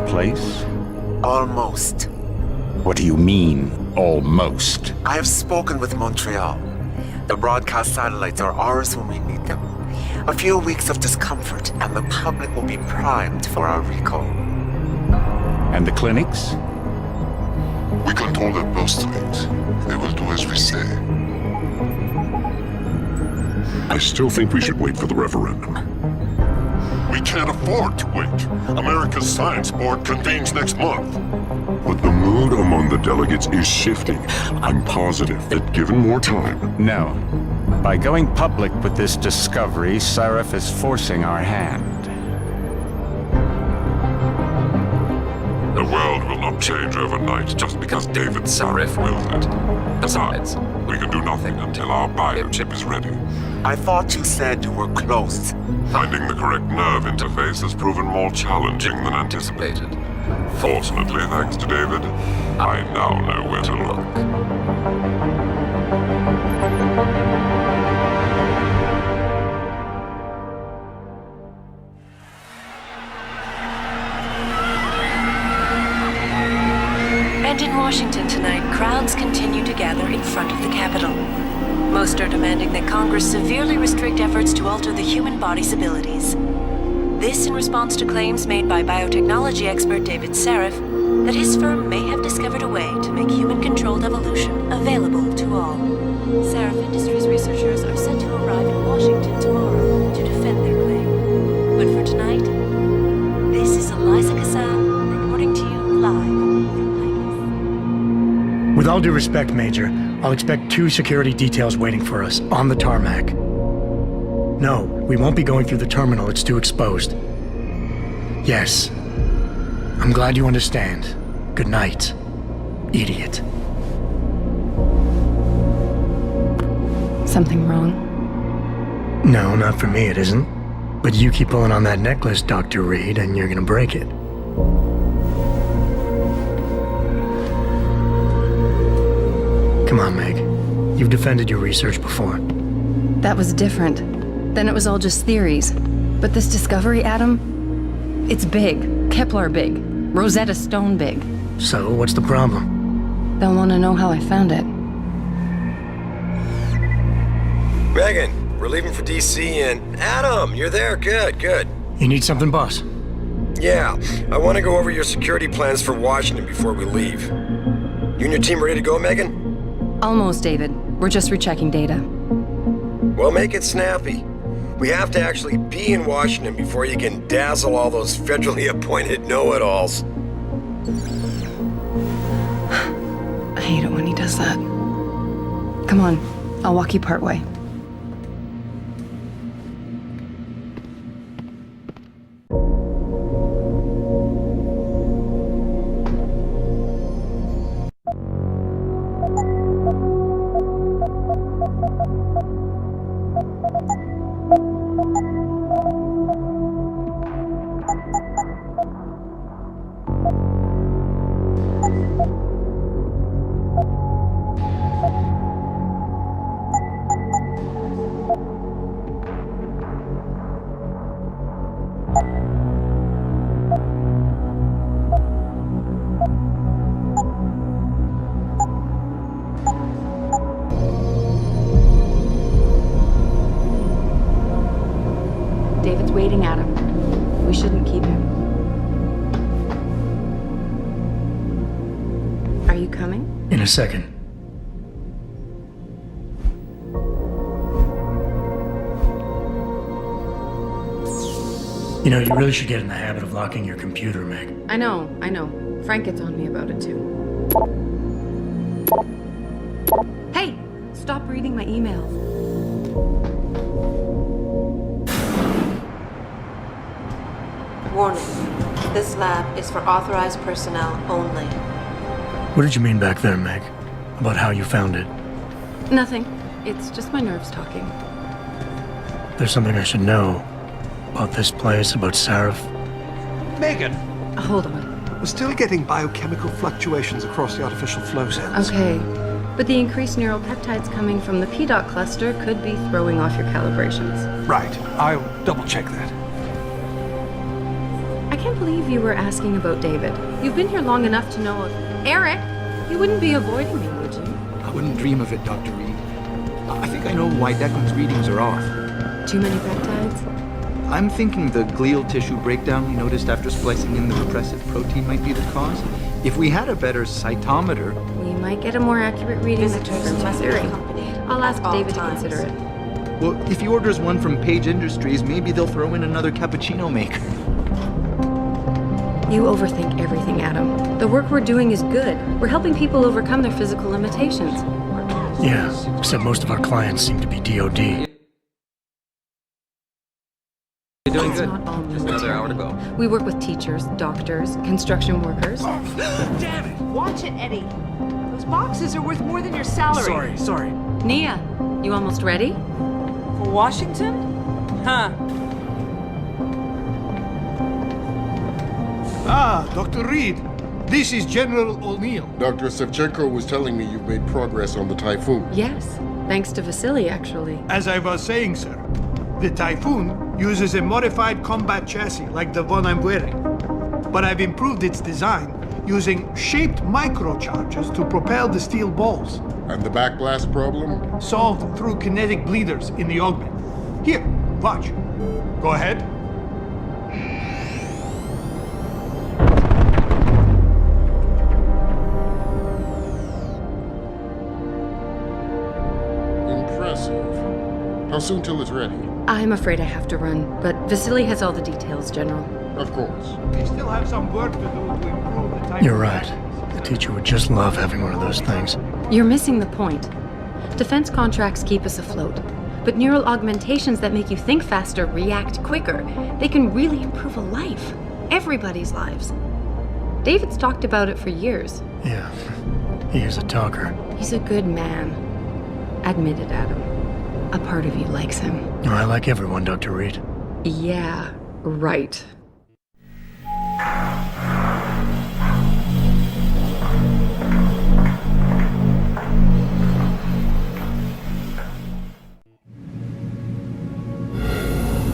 place? Almost. What do you mean, almost? I have spoken with Montreal. The broadcast satellites are ours when we need them. A few weeks of discomfort, and the public will be primed for our recall. And the clinics? We control their birth rate. They will do as we say. I still think we should wait for the referendum. We can't afford to wait. America's Science Board convenes next month. But the mood among the delegates is shifting. I'm positive that given more time... No. By going public with this discovery, Sarif is forcing our hand. The world will not change overnight just because David Sarif wills it. Besides, we can do nothing until our biochip is ready. I thought you said you were close. Finding the correct nerve interface has proven more challenging than anticipated. Fortunately, thanks to David, I now know where to look. And in Washington tonight, crowds continue to gather in front of the Capitol. Most are demanding that Congress severely restrict efforts to alter the human body's abilities. This in response to claims made by biotechnology expert David Sarif that his firm may have discovered a way to make human-controlled evolution available to all. Sarif Industries researchers are set to arrive in Washington tomorrow to defend their claim. But for tonight, this is Eliza Kassan reporting to you live from Vegas. With all due respect, Major, I'll expect 2 security details waiting for us on the tarmac. No, we won't be going through the terminal. It's too exposed. Yes. I'm glad you understand. Good night, idiot. Something wrong? No, not for me it isn't. But you keep pulling on that necklace, Dr. Reed, and you're gonna break it. Come on, Meg. You've defended your research before. That was different. Then it was all just theories. But this discovery, Adam, it's big. Kepler big. Rosetta Stone big. So, what's the problem? They'll want to know how I found it. Megan, we're leaving for DC and... Adam, you're there. Good, good. You need something, boss? Yeah, I want to go over your security plans for Washington before we leave. You and your team ready to go, Megan? Almost, David. We're just rechecking data. Well, make it snappy. We have to actually be in Washington before you can dazzle all those federally appointed know-it-alls. I hate it when he does that. Come on, I'll walk you part way. David's waiting, Adam. We shouldn't keep him. Are you coming? In a second. You know, you really should get in the habit of locking your computer, Meg. I know. Frank gets on me about it too. Hey! Stop reading my emails. Warning. This lab is for authorized personnel only. What did you mean back there, Meg? About how you found it? Nothing. It's just my nerves talking. There's something I should know. About this place, about Sarif. Megan! Hold on. We're still getting biochemical fluctuations across the artificial flow cells. Okay. But the increased neural peptides coming from the PDOT cluster could be throwing off your calibrations. Right. I'll double check that. I can't believe you were asking about David. You've been here long enough to know... Eric, you wouldn't be avoiding me, would you? I wouldn't dream of it, Dr. Reed. I think I know why Declan's readings are off. Too many peptides? I'm thinking the glial tissue breakdown we noticed after splicing in the repressive protein might be the cause. If we had a better cytometer... We might get a more accurate reading that confirms my theory. I'll ask David to consider it. Well, if he orders one from Page Industries, maybe they'll throw in another cappuccino maker. You overthink everything, Adam. The work we're doing is good. We're helping people overcome their physical limitations. Yeah, except most of our clients seem to be DOD. You're doing It's good. not all Just another hour to go. We work with teachers, doctors, construction workers. Watch it, Eddie. Those boxes are worth more than your salary. Sorry. Nia, you almost ready? For Washington? Huh. Ah, Dr. Reed. This is General O'Neill. Dr. Sevchenko was telling me you've made progress on the Typhoon. Yes, thanks to Vasily, actually. As I was saying, sir, the Typhoon uses a modified combat chassis like the one I'm wearing. But I've improved its design using shaped microcharges to propel the steel balls. And the backblast problem? Solved through kinetic bleeders in the augment. Here, watch. Go ahead. Impressive. How soon till it's ready? I'm afraid I have to run, but Vasily has all the details, General. Of course. We still have some work to do to improve the Typhoon. You're right. The teacher would just love having one of those things. You're missing the point. Defense contracts keep us afloat, but neural augmentations that make you think faster, react quicker, they can really improve a life. Everybody's lives. David's talked about it for years. Yeah, he is a talker. He's a good man. Admit it, Adam. A part of you likes him. I like everyone, Dr. Reed. Yeah, right.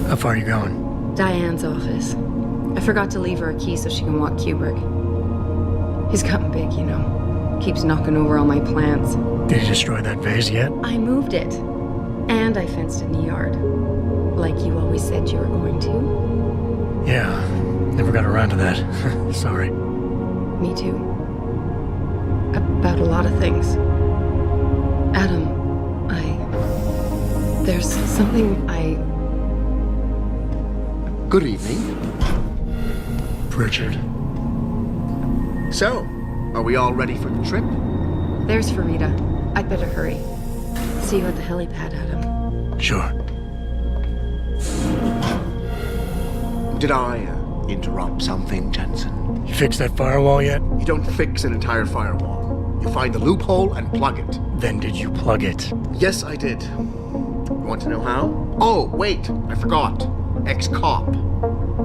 How far are you going? Diane's office. I forgot to leave her a key so she can walk Kubrick. He's gotten big, you know. Keeps knocking over all my plants. Did you destroy that vase yet? I moved it. And I fenced in the yard. Like you always said you were going to. Yeah, never got around to that. Sorry. Me too. About a lot of things. Adam, there's something Good evening. Pritchard. So, are we all ready for the trip? There's Farida. I'd better hurry. See you at the helipad, Adam. Sure. Did I interrupt something, Jensen? You fixed that firewall yet? You don't fix an entire firewall. You find the loophole and plug it. Then did you plug it? Yes, I did. You want to know how? Oh, wait, I forgot. Ex-cop.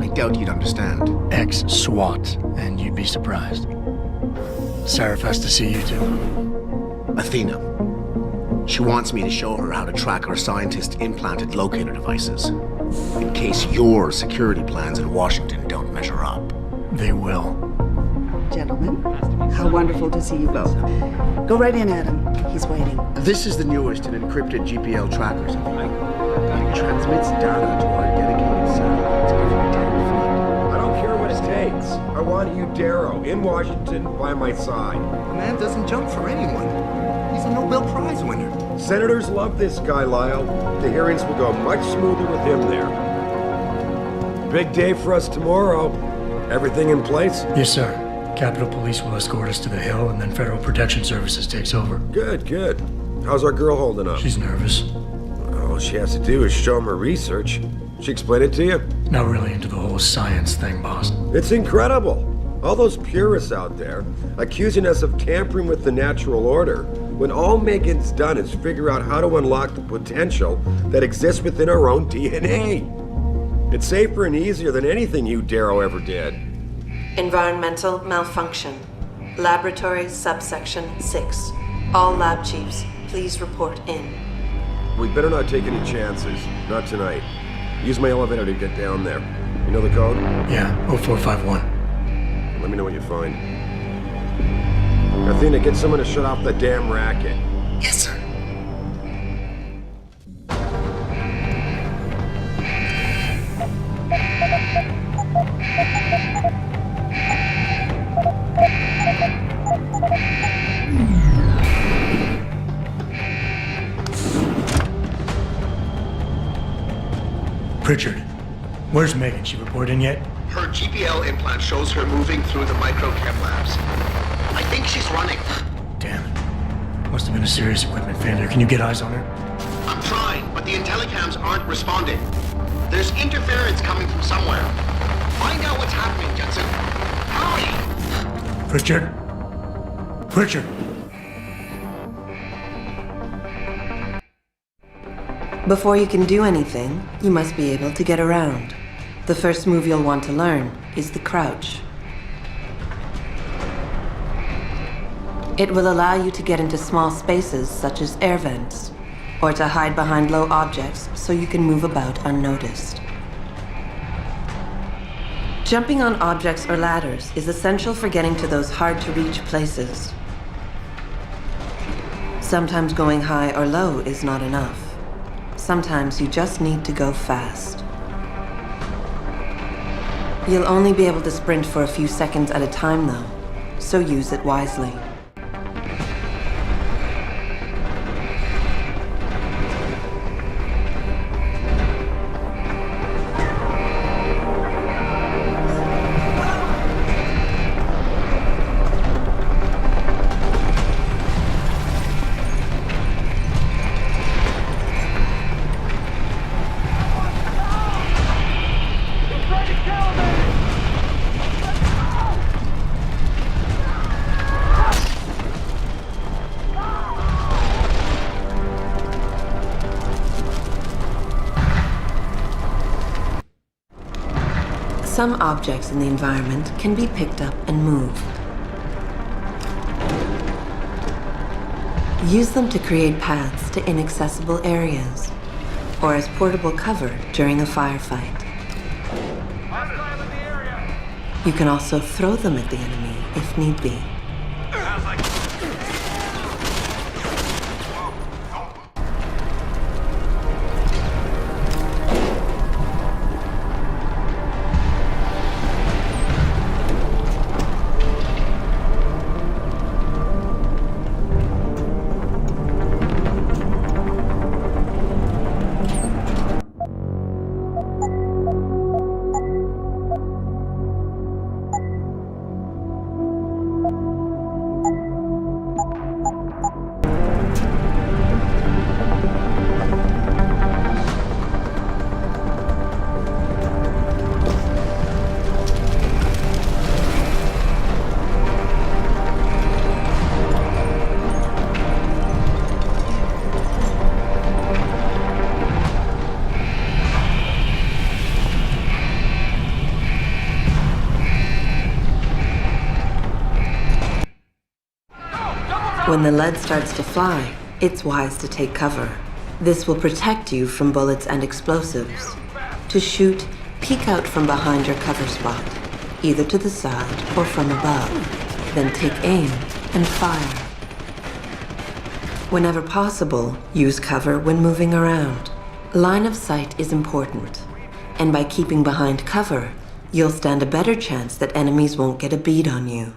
I doubt you'd understand. Ex-SWAT, and you'd be surprised. Seraph has to see you too. Athena. She wants me to show her how to track our scientist-implanted locator devices. In case your security plans in Washington don't measure up. They will. Gentlemen, how wonderful to see you both. Go right in, Adam. He's waiting. This is the newest in encrypted GPL trackers. It transmits data to our dedicated satellites every 10 feet. I don't care what it takes. I want you, Darrow, in Washington, by my side. The man doesn't jump for anyone. He's a Nobel Prize winner. Senators love this guy, Lyle. The hearings will go much smoother with him there. Big day for us tomorrow. Everything in place? Yes, sir. Capitol Police will escort us to the Hill, and then Federal Protection Services takes over. Good, good. How's our girl holding up? She's nervous. All she has to do is show him her research. She explain it to you? Not really into the whole science thing, boss. It's incredible. All those purists out there accusing us of tampering with the natural order, when all Megan's done is figure out how to unlock the potential that exists within our own DNA. It's safer and easier than anything you, Darrow, ever did. Environmental malfunction. Laboratory subsection 6. All lab chiefs, please report in. We better not take any chances. Not tonight. Use my elevator to get down there. You know the code? Yeah, 0451. Let me know what you find. Athena, get someone to shut off the damn racket. Yes, sir. Pritchard, where's Megan? She report in yet? Her GPL implant shows her moving through the microchem labs. I think she's running. Damn it. Must have been a serious equipment failure. Can you get eyes on her? I'm trying, but the intellicams aren't responding. There's interference coming from somewhere. Find out what's happening, Jensen. Hurry! Pritchard? Pritchard! Before you can do anything, you must be able to get around. The first move you'll want to learn is the crouch. It will allow you to get into small spaces such as air vents, or to hide behind low objects so you can move about unnoticed. Jumping on objects or ladders is essential for getting to those hard-to-reach places. Sometimes going high or low is not enough. Sometimes you just need to go fast. You'll only be able to sprint for a few seconds at a time, though, so use it wisely. Some objects in the environment can be picked up and moved. Use them to create paths to inaccessible areas, or as portable cover during a firefight. You can also throw them at the enemy if need be. When the lead starts to fly, it's wise to take cover. This will protect you from bullets and explosives. To shoot, peek out from behind your cover spot, either to the side or from above. Then take aim and fire. Whenever possible, use cover when moving around. Line of sight is important, and by keeping behind cover, you'll stand a better chance that enemies won't get a bead on you.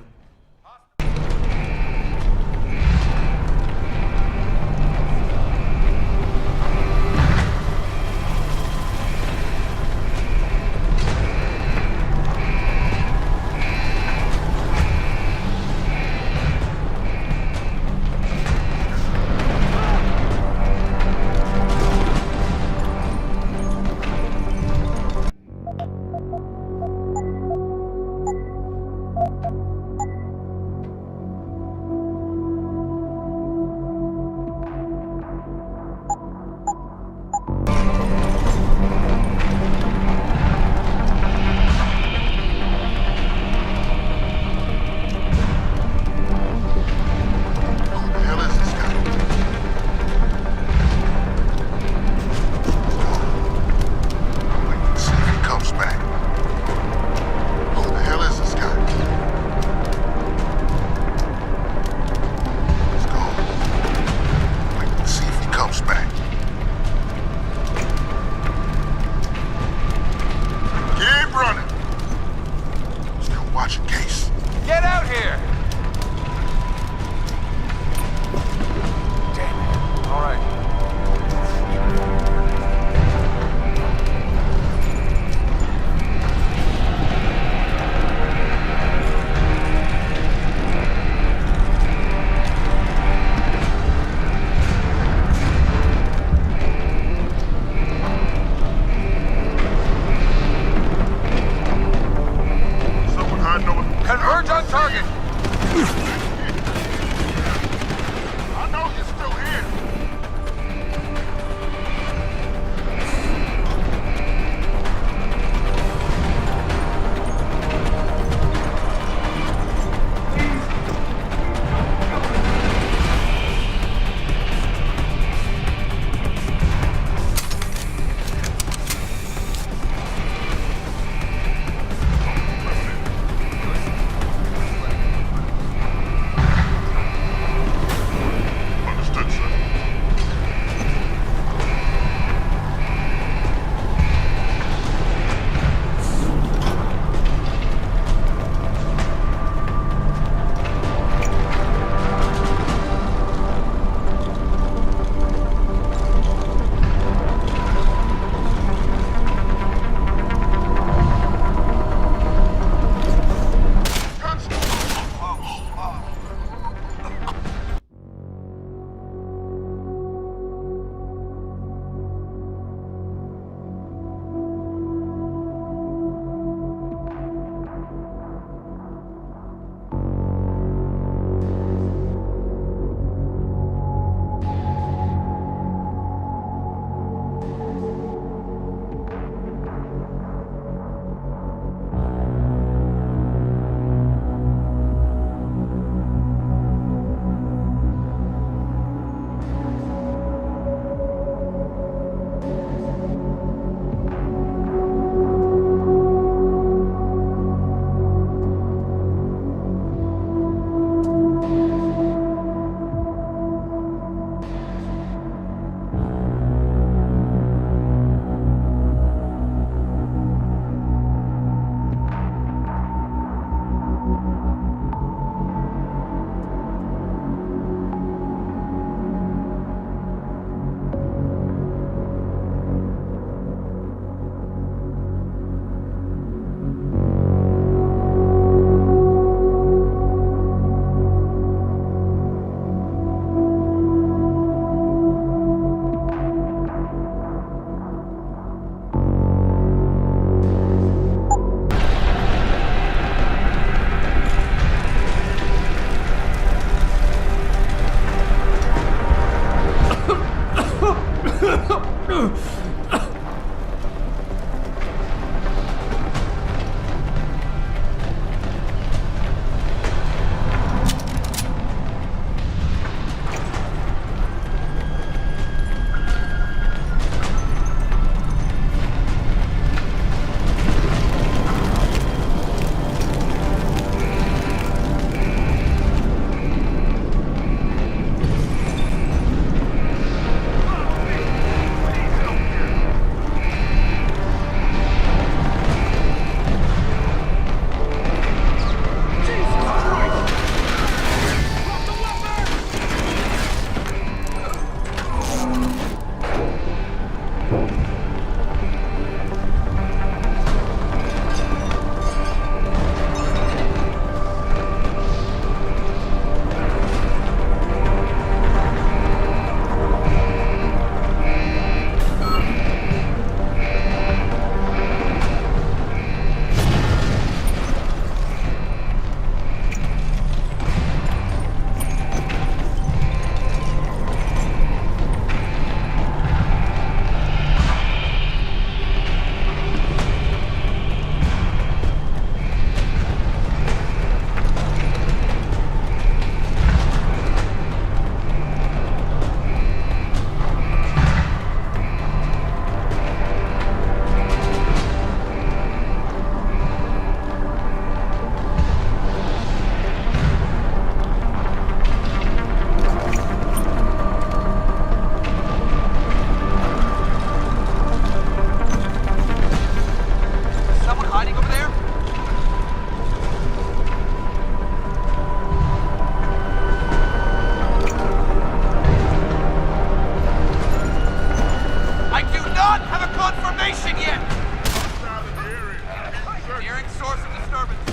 source of disturbance.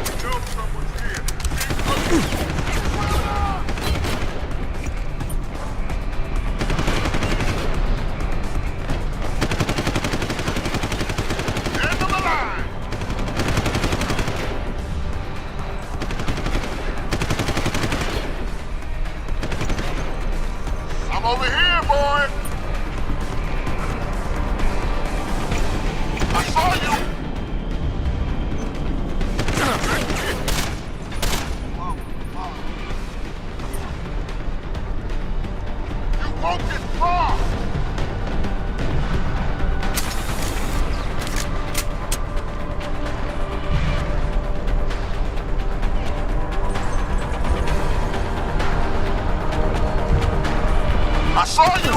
We know someone's here. End of the line! I'm over here, boy! I saw you! You won't get far! I saw you!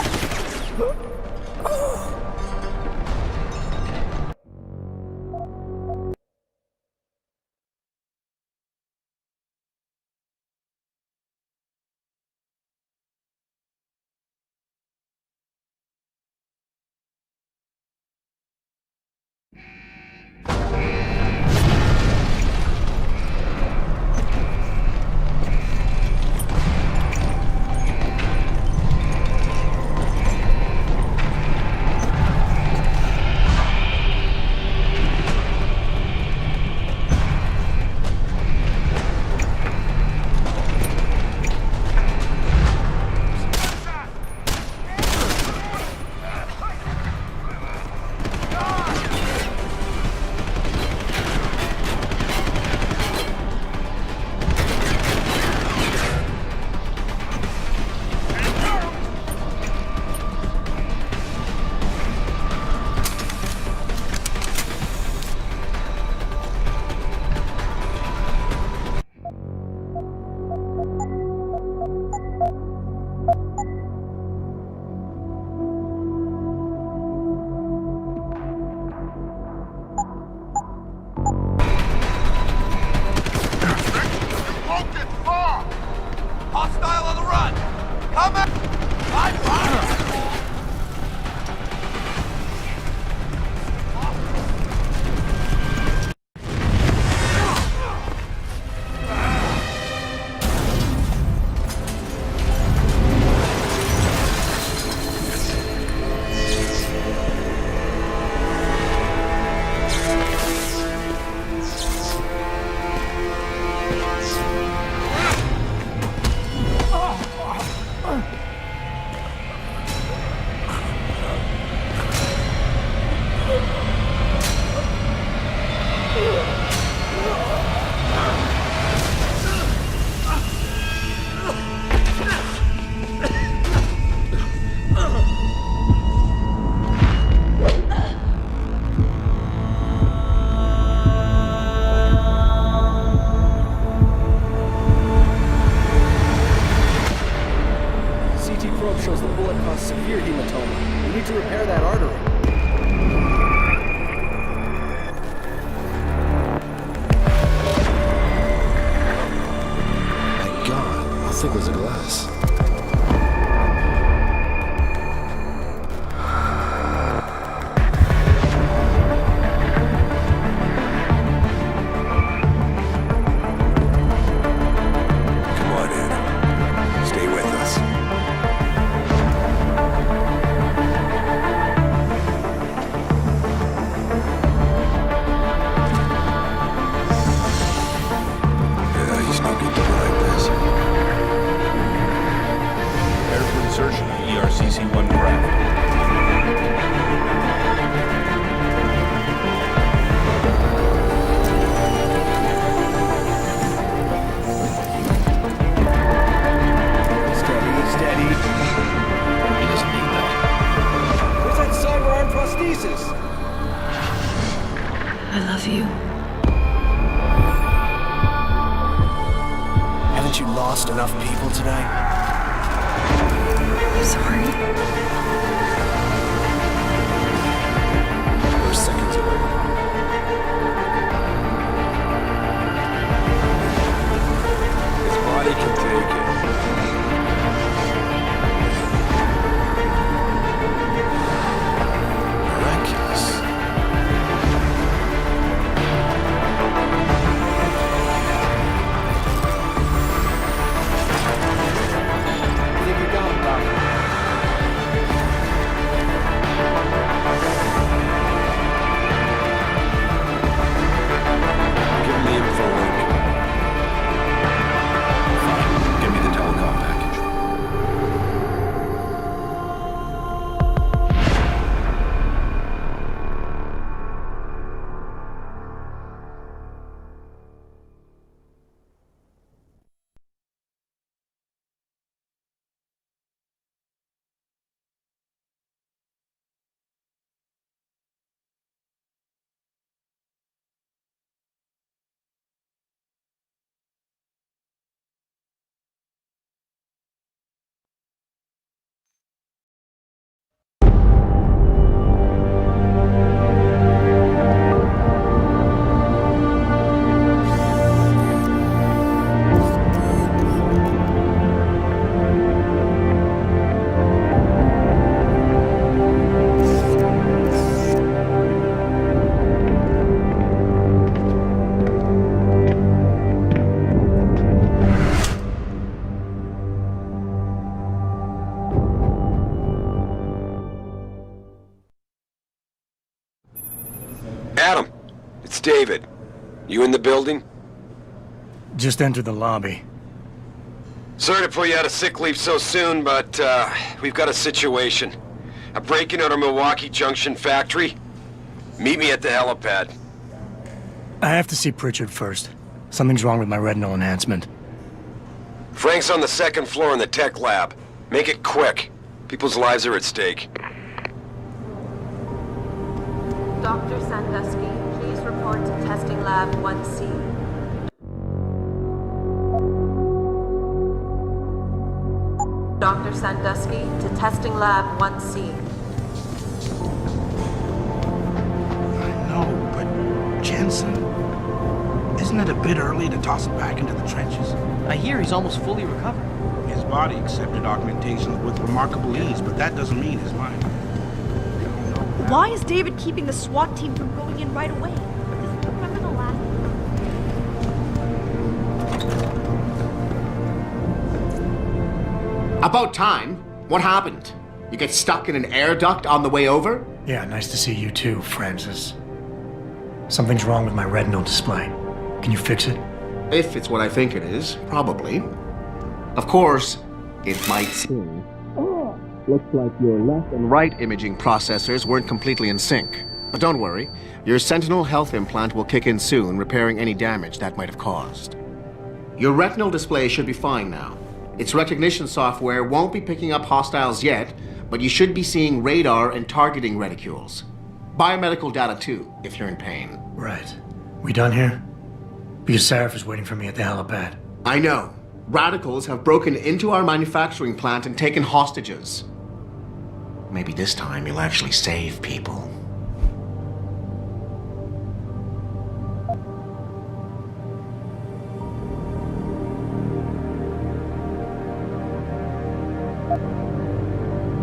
Hostile on the run! Come back! I'm fine! shows the bullet caused severe hematoma. We need to repair that artery. My God, how thick was the glass? I love you. Haven't you lost enough people today? I'm sorry. We're seconds away. His body can take it. Miraculous. David. You in the building? Just entered the lobby. Sorry to pull you out of sick leave so soon, but we've got a situation. A break-in at our Milwaukee Junction factory. Meet me at the helipad. I have to see Pritchard first. Something's wrong with my retinal enhancement. Frank's on the second floor in the tech lab. Make it quick. People's lives are at stake. Dr. Sandusky, please report to Testing Lab 1C. Dr. Sandusky to Testing Lab 1C. No, but Jensen, isn't it a bit early to toss him back into the trenches? I hear he's almost fully recovered. His body accepted augmentations with remarkable ease, but that doesn't mean his mind. Why is David keeping the SWAT team from going in right away? This is a criminal act. About time. What happened? You get stuck in an air duct on the way over? Yeah, nice to see you too, Francis. Something's wrong with my retinal display. Can you fix it? If it's what I think it is, probably. Of course, it might seem. Looks like your left and right imaging processors weren't completely in sync. But don't worry, your Sentinel health implant will kick in soon, repairing any damage that might have caused. Your retinal display should be fine now. Its recognition software won't be picking up hostiles yet, but you should be seeing radar and targeting reticules. Biomedical data too, if you're in pain. Right. We done here? Because Sarif is waiting for me at the helipad. I know. Radicals have broken into our manufacturing plant and taken hostages. Maybe this time you'll actually save people.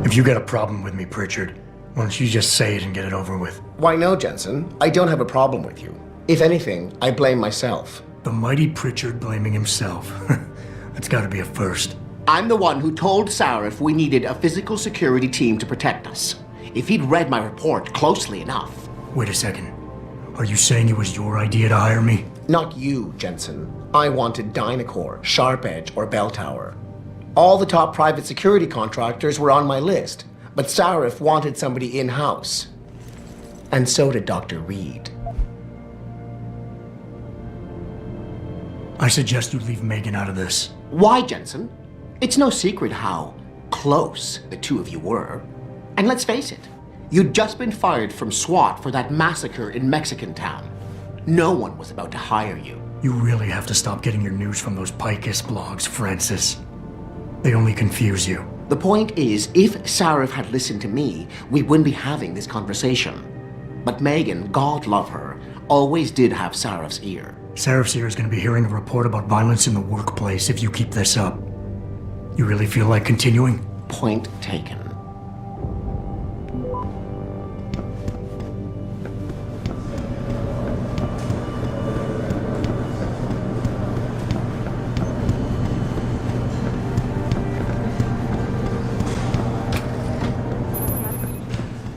If you got a problem with me, Pritchard, why don't you just say it and get it over with? Why no, Jensen. I don't have a problem with you. If anything, I blame myself. The mighty Pritchard blaming himself. That's gotta be a first. I'm the one who told Sarif we needed a physical security team to protect us. If he'd read my report closely enough. Wait a second. Are you saying it was your idea to hire me? Not you, Jensen. I wanted Dynacore, Sharp Edge, or Bell Tower. All the top private security contractors were on my list, but Sarif wanted somebody in-house. And so did Dr. Reed. I suggest you leave Megan out of this. Why, Jensen? It's no secret how close the two of you were. And let's face it, you'd just been fired from SWAT for that massacre in Mexican Town. No one was about to hire you. You really have to stop getting your news from those Picus blogs, Francis. They only confuse you. The point is, if Sarif had listened to me, we wouldn't be having this conversation. But Megan, God love her, always did have Sarif's ear. Sarif's ear is going to be hearing a report about violence in the workplace if you keep this up. You really feel like continuing? Point taken.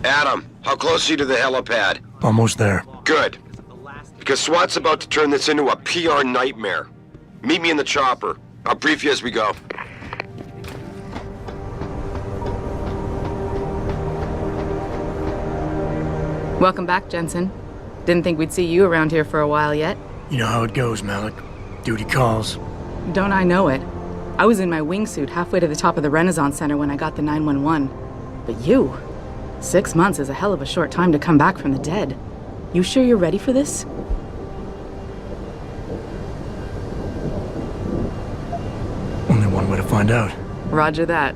Adam, how close are you to the helipad? Almost there. Good. Because SWAT's about to turn this into a PR nightmare. Meet me in the chopper. I'll brief you as we go. Welcome back, Jensen. Didn't think we'd see you around here for a while yet. You know how it goes, Malik. Duty calls. Don't I know it? I was in my wingsuit halfway to the top of the Renaissance Center when I got the 911. But you... 6 months is a hell of a short time to come back from the dead. You sure you're ready for this? Only one way to find out. Roger that.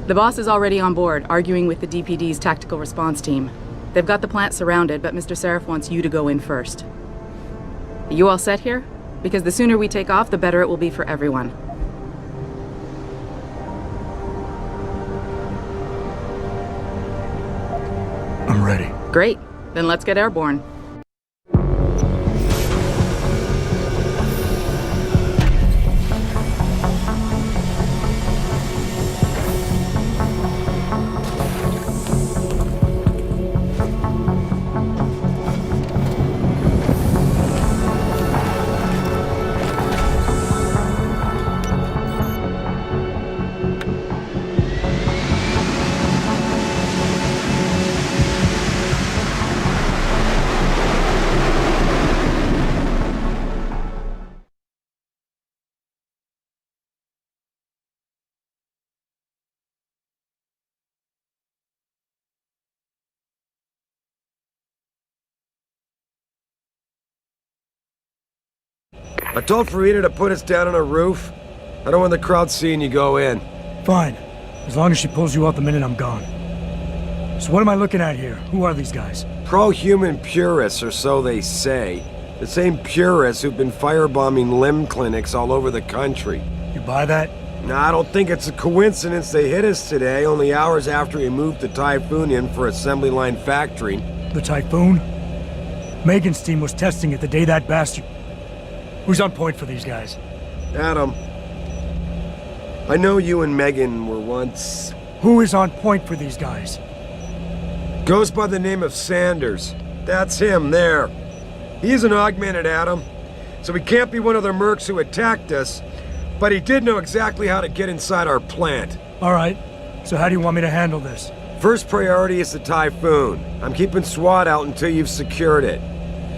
The boss is already on board, arguing with the DPD's tactical response team. They've got the plant surrounded, but Mr. Sarif wants you to go in first. Are you all set here? Because the sooner we take off, the better it will be for everyone. I'm ready. Great. Then let's get airborne. I told Farida to put us down on a roof. I don't want the crowd seeing you go in. Fine. As long as she pulls you out the minute I'm gone. So what am I looking at here? Who are these guys? Pro-human purists, or so they say. The same purists who've been firebombing limb clinics all over the country. You buy that? Nah, I don't think it's a coincidence they hit us today, only hours after we moved the Typhoon in for assembly line factory. The Typhoon? Megan's team was testing it the day that bastard... Who's on point for these guys? Adam. I know you and Megan were once... Who is on point for these guys? Goes by the name of Sanders. That's him, there. He's an augmented, Adam. So he can't be one of the mercs who attacked us, but he did know exactly how to get inside our plant. All right. So how do you want me to handle this? First priority is the Typhoon. I'm keeping SWAT out until you've secured it.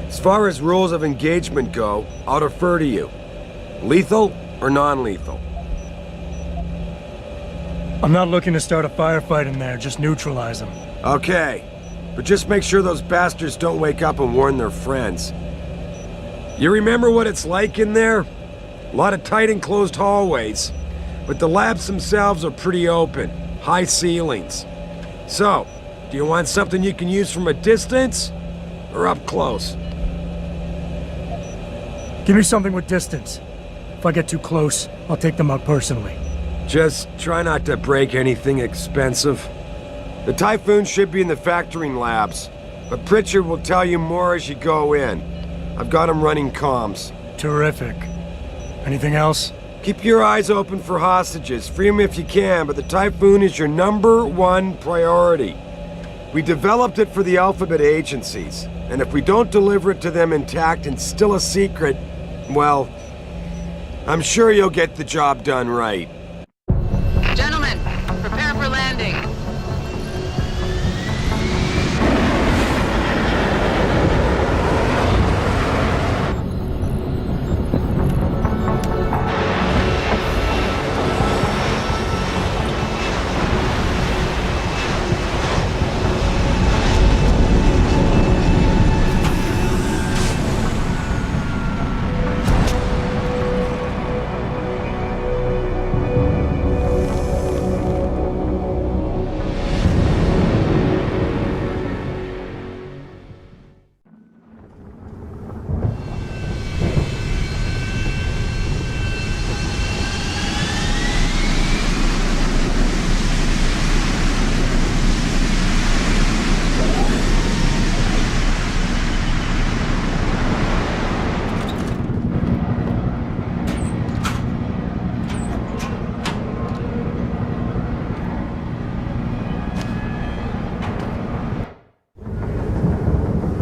As far as rules of engagement go, I'll defer to you. Lethal or non-lethal? I'm not looking to start a firefight in there, just neutralize them. Okay. But just make sure those bastards don't wake up and warn their friends. You remember what it's like in there? A lot of tight enclosed hallways. But the labs themselves are pretty open. High ceilings. So, do you want something you can use from a distance? Or up close? Give me something with distance. If I get too close, I'll take them out personally. Just try not to break anything expensive. The Typhoon should be in the factoring labs, but Pritchard will tell you more as you go in. I've got him running comms. Terrific. Anything else? Keep your eyes open for hostages. Free them if you can, but the Typhoon is your #1 priority. We developed it for the Alphabet agencies, and if we don't deliver it to them intact and still a secret, well, I'm sure you'll get the job done right. Gentlemen, prepare for landing.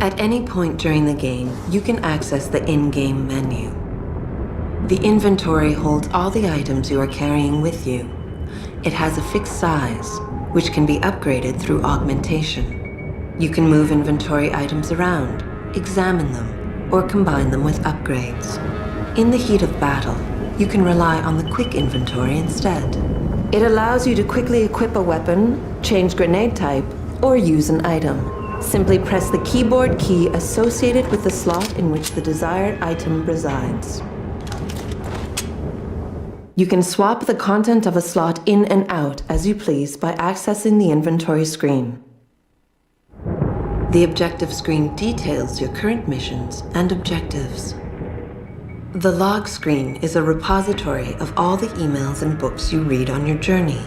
At any point during the game, you can access the in-game menu. The inventory holds all the items you are carrying with you. It has a fixed size, which can be upgraded through augmentation. You can move inventory items around, examine them, or combine them with upgrades. In the heat of battle, you can rely on the quick inventory instead. It allows you to quickly equip a weapon, change grenade type, or use an item. Simply press the keyboard key associated with the slot in which the desired item resides. You can swap the content of a slot in and out as you please by accessing the inventory screen. The objective screen details your current missions and objectives. The log screen is a repository of all the emails and books you read on your journey.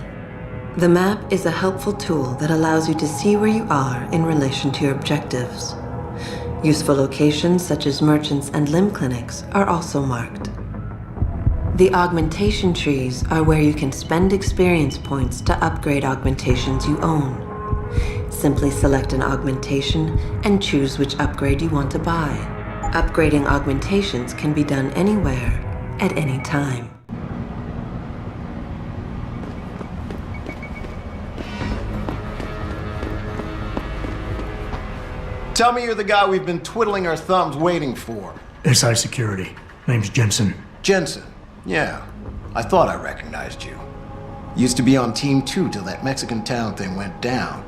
The map is a helpful tool that allows you to see where you are in relation to your objectives. Useful locations such as merchants and limb clinics are also marked. The augmentation trees are where you can spend experience points to upgrade augmentations you own. Simply select an augmentation and choose which upgrade you want to buy. Upgrading augmentations can be done anywhere, at any time. Tell me you're the guy we've been twiddling our thumbs waiting for. SI Security. Name's Jensen. Jensen. Yeah. I thought I recognized you. Used to be on Team 2 till that Mexican town thing went down.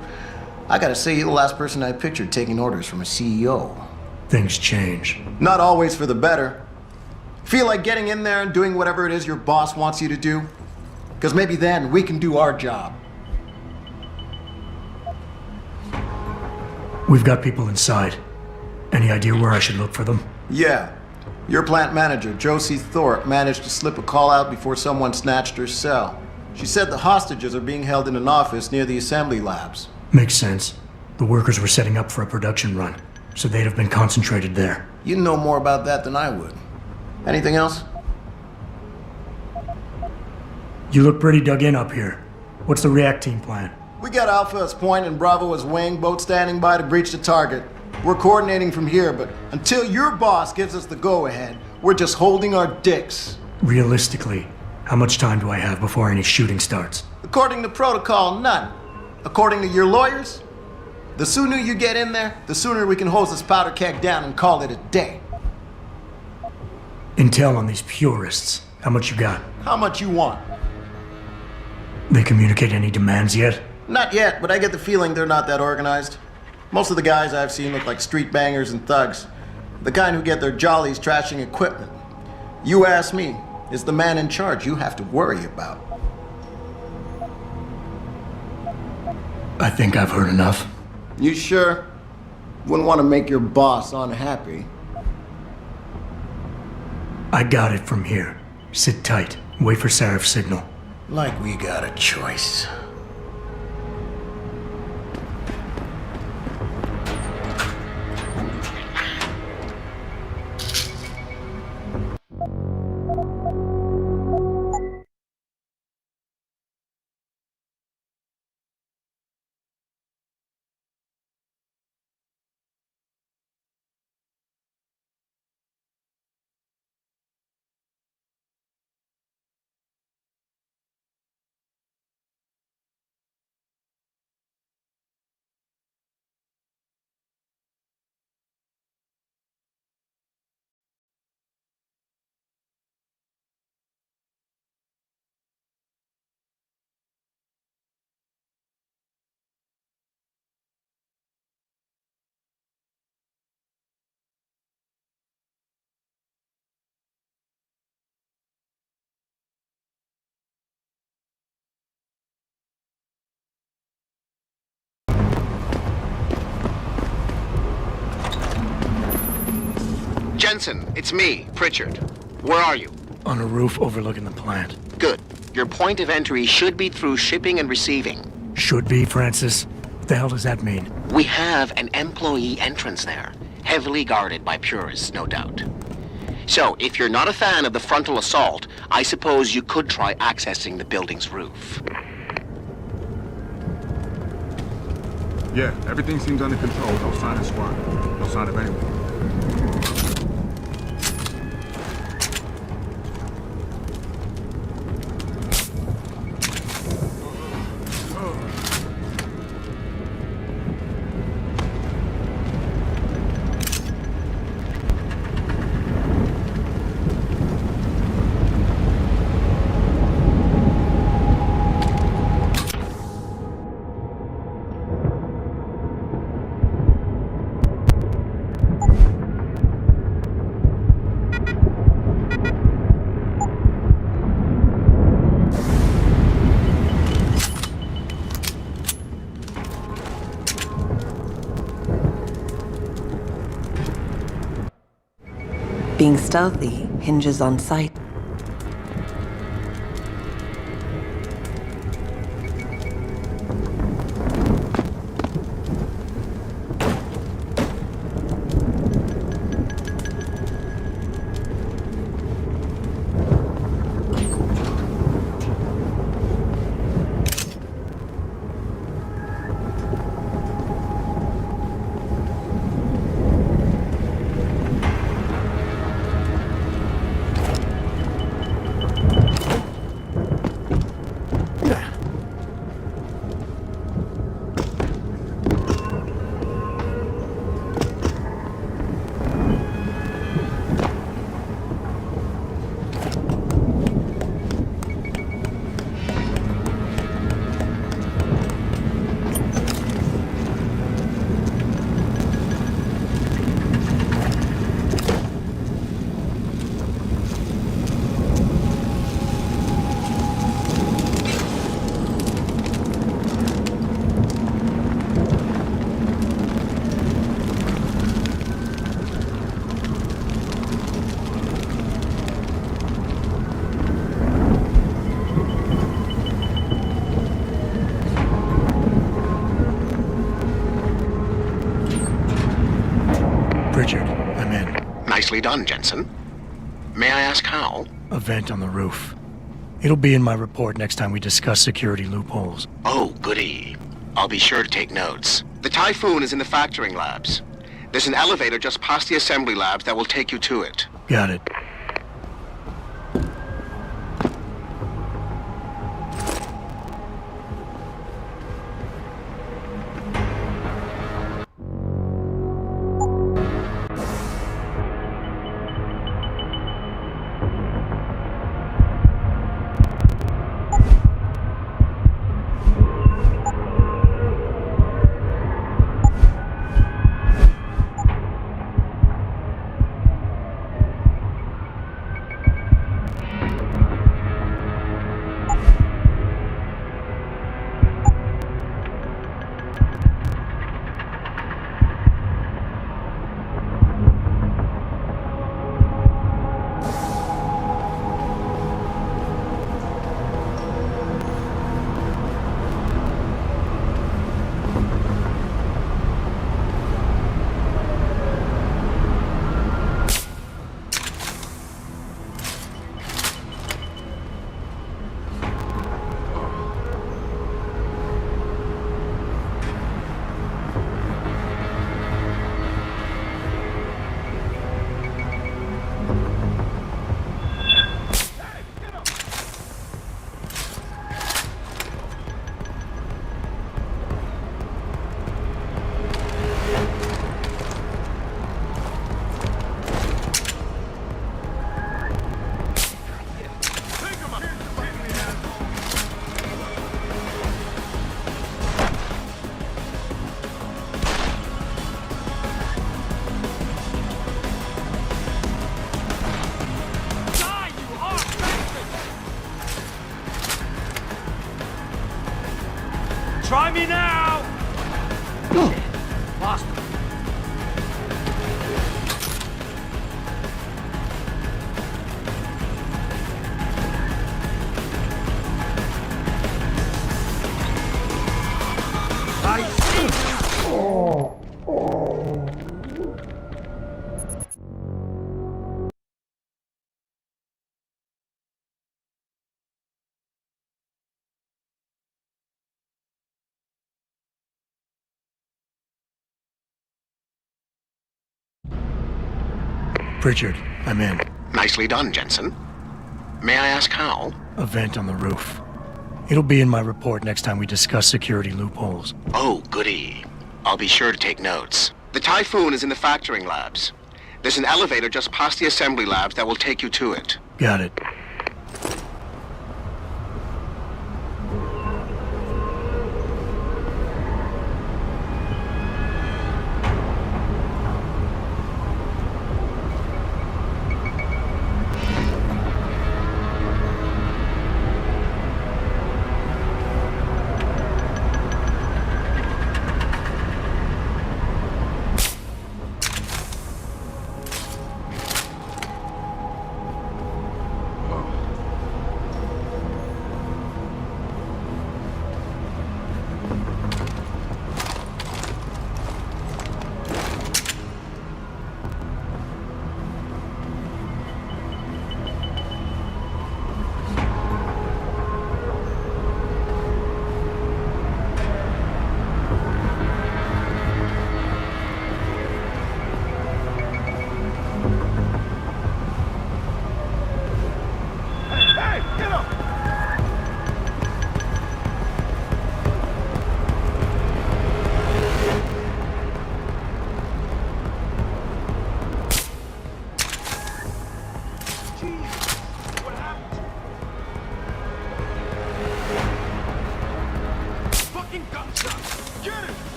I gotta say, you're the last person I pictured taking orders from a CEO. Things change. Not always for the better. Feel like getting in there and doing whatever it is your boss wants you to do? Because maybe then we can do our job. We've got people inside. Any idea where I should look for them? Yeah. Your plant manager, Josie Thorpe, managed to slip a call out before someone snatched her cell. She said the hostages are being held in an office near the assembly labs. Makes sense. The workers were setting up for a production run, so they'd have been concentrated there. You know more about that than I would. Anything else? You look pretty dug in up here. What's the react team plan? We got Alpha as point and Bravo as wing, both standing by to breach the target. We're coordinating from here, but until your boss gives us the go-ahead, we're just holding our dicks. Realistically, how much time do I have before any shooting starts? According to protocol, none. According to your lawyers, the sooner you get in there, the sooner we can hose this powder keg down and call it a day. Intel on these purists. How much you got? How much you want? They communicate any demands yet? Not yet, but I get the feeling they're not that organized. Most of the guys I've seen look like street bangers and thugs. The kind who get their jollies trashing equipment. You ask me, it's the man in charge you have to worry about. I think I've heard enough. You sure? Wouldn't want to make your boss unhappy. I got it from here. Sit tight. Wait for Sarif's signal. Like we got a choice. Jensen, it's me, Pritchard. Where are you? On a roof overlooking the plant. Good. Your point of entry should be through shipping and receiving. Should be, Francis. What the hell does that mean? We have an employee entrance there, heavily guarded by purists, no doubt. So, if you're not a fan of the frontal assault, I suppose you could try accessing the building's roof. Yeah, everything seems under control. No sign of squad. No sign of anyone. Being stealthy hinges on sight. Nicely done, Jensen. May I ask how? A vent on the roof. It'll be in my report next time we discuss security loopholes. Oh, goody. I'll be sure to take notes. The Typhoon is in the factoring labs. There's an elevator just past the assembly labs that will take you to it. Got it. Try me now! Lost him. I see you! Pritchard, I'm in. Nicely done, Jensen. May I ask how? A vent on the roof. It'll be in my report next time we discuss security loopholes. Oh, goody. I'll be sure to take notes. The Typhoon is in the factoring labs. There's an elevator just past the assembly labs that will take you to it. Got it.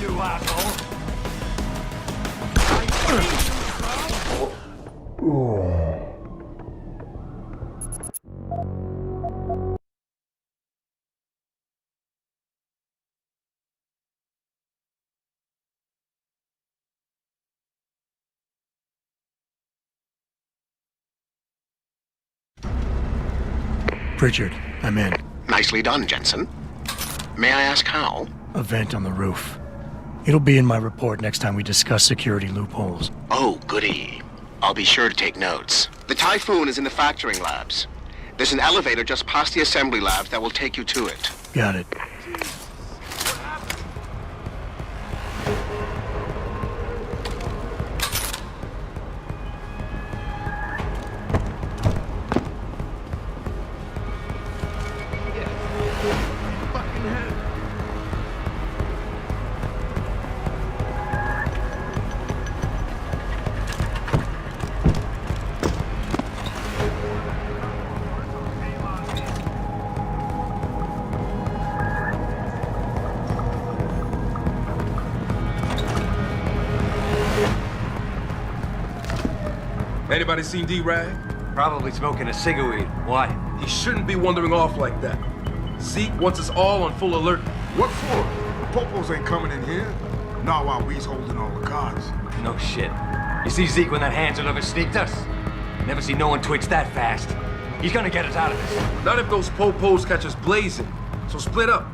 you, asshole! Pritchard, I'm in. Nicely done, Jensen. May I ask how? A vent on the roof. It'll be in my report next time we discuss security loopholes. Oh, goody. I'll be sure to take notes. The Typhoon is in the factoring labs. There's an elevator just past the assembly labs that will take you to it. Got it. Anybody seen D-Rag? Probably smoking a cigweed. Why? He shouldn't be wandering off like that. Zeke wants us all on full alert. What for? The Popos ain't coming in here. Not while we's holding all the cards. No shit. You see Zeke when that Hanson ever sneaked us? Never seen no one twitch that fast. He's gonna get us out of this. Not if those Popos catch us blazing. So split up.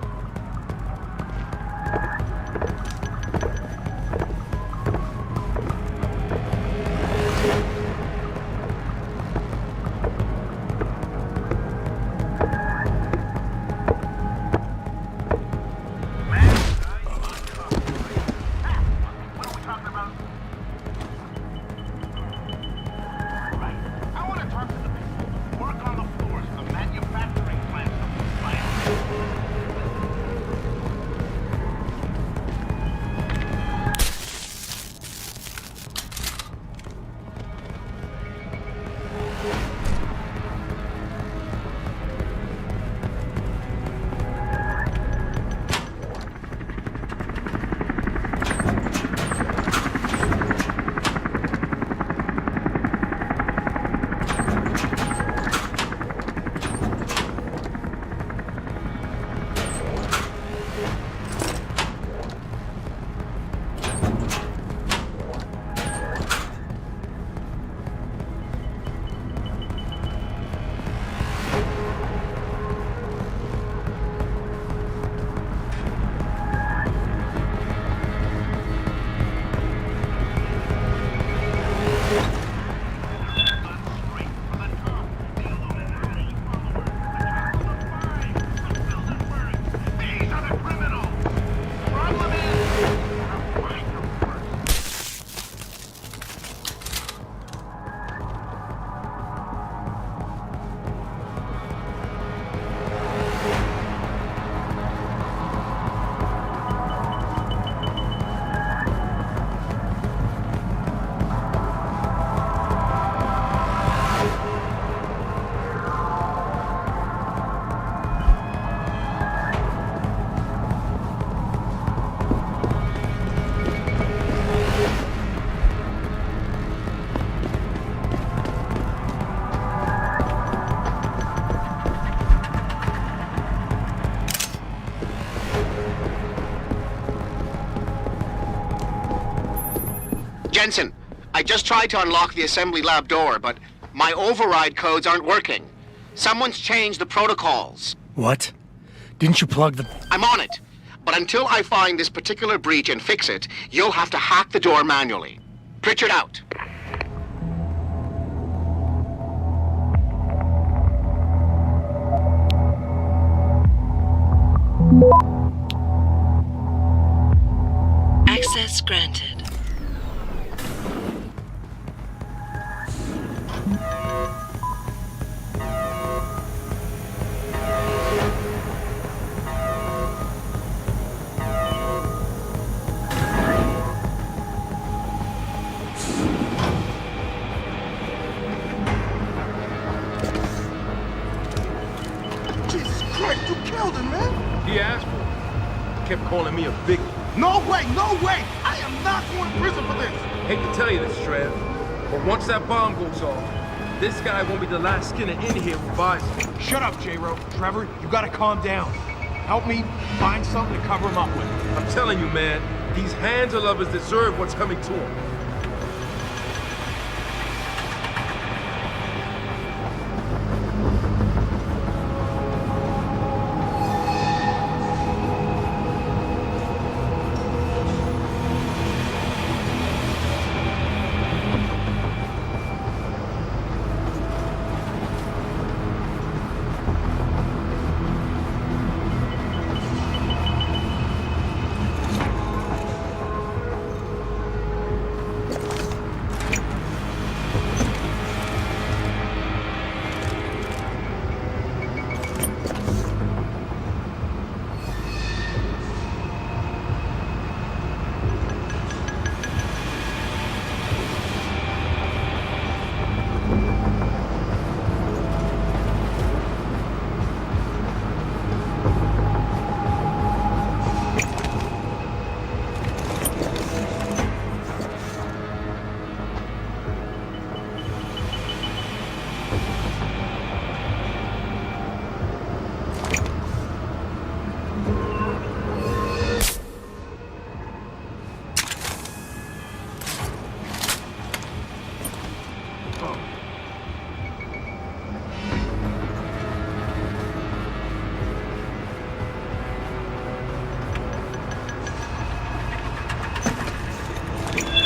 Jensen, I just tried to unlock the assembly lab door, but my override codes aren't working. Someone's changed the protocols. What? Didn't you plug the... I'm on it. But until I find this particular breach and fix it, you'll have to hack the door manually. Pritchard out. Access granted. Jesus Christ, you killed him, man! He asked for it. Kept calling me a bigot. No way, no way! I am not going to prison for this! Hate to tell you this, Trev, but once that bomb goes off, this guy won't be the last skinner in here who buys it. Shut up, J-Ro. Trevor, you gotta calm down. Help me find something to cover him up with. I'm telling you, man, these handler lovers deserve what's coming to them.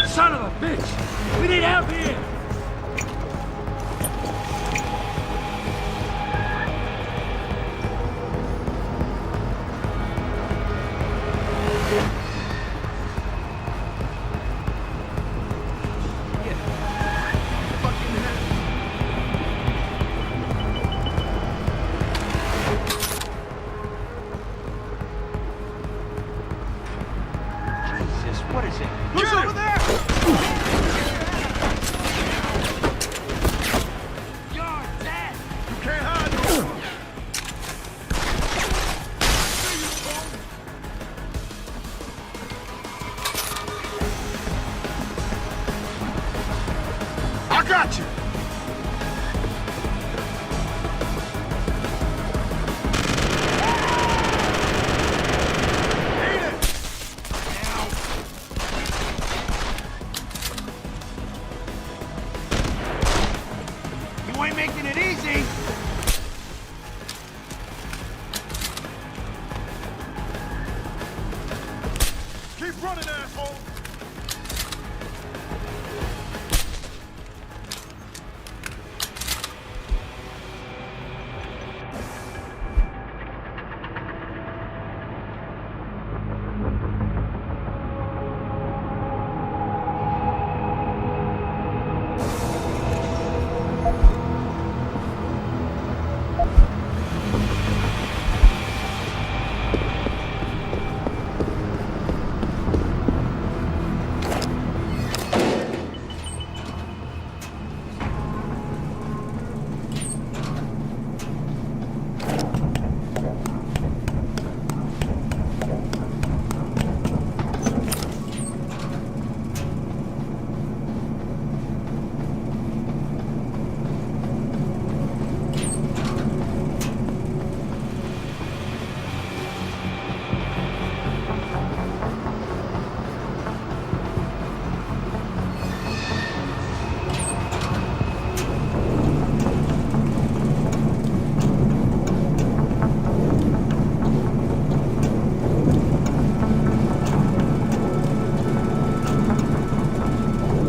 Son of a bitch! We need help here! Jesus, what is it? Who's over there? You're dead! You can't hide no more! I got you! You ain't making it easy! Keep running, asshole!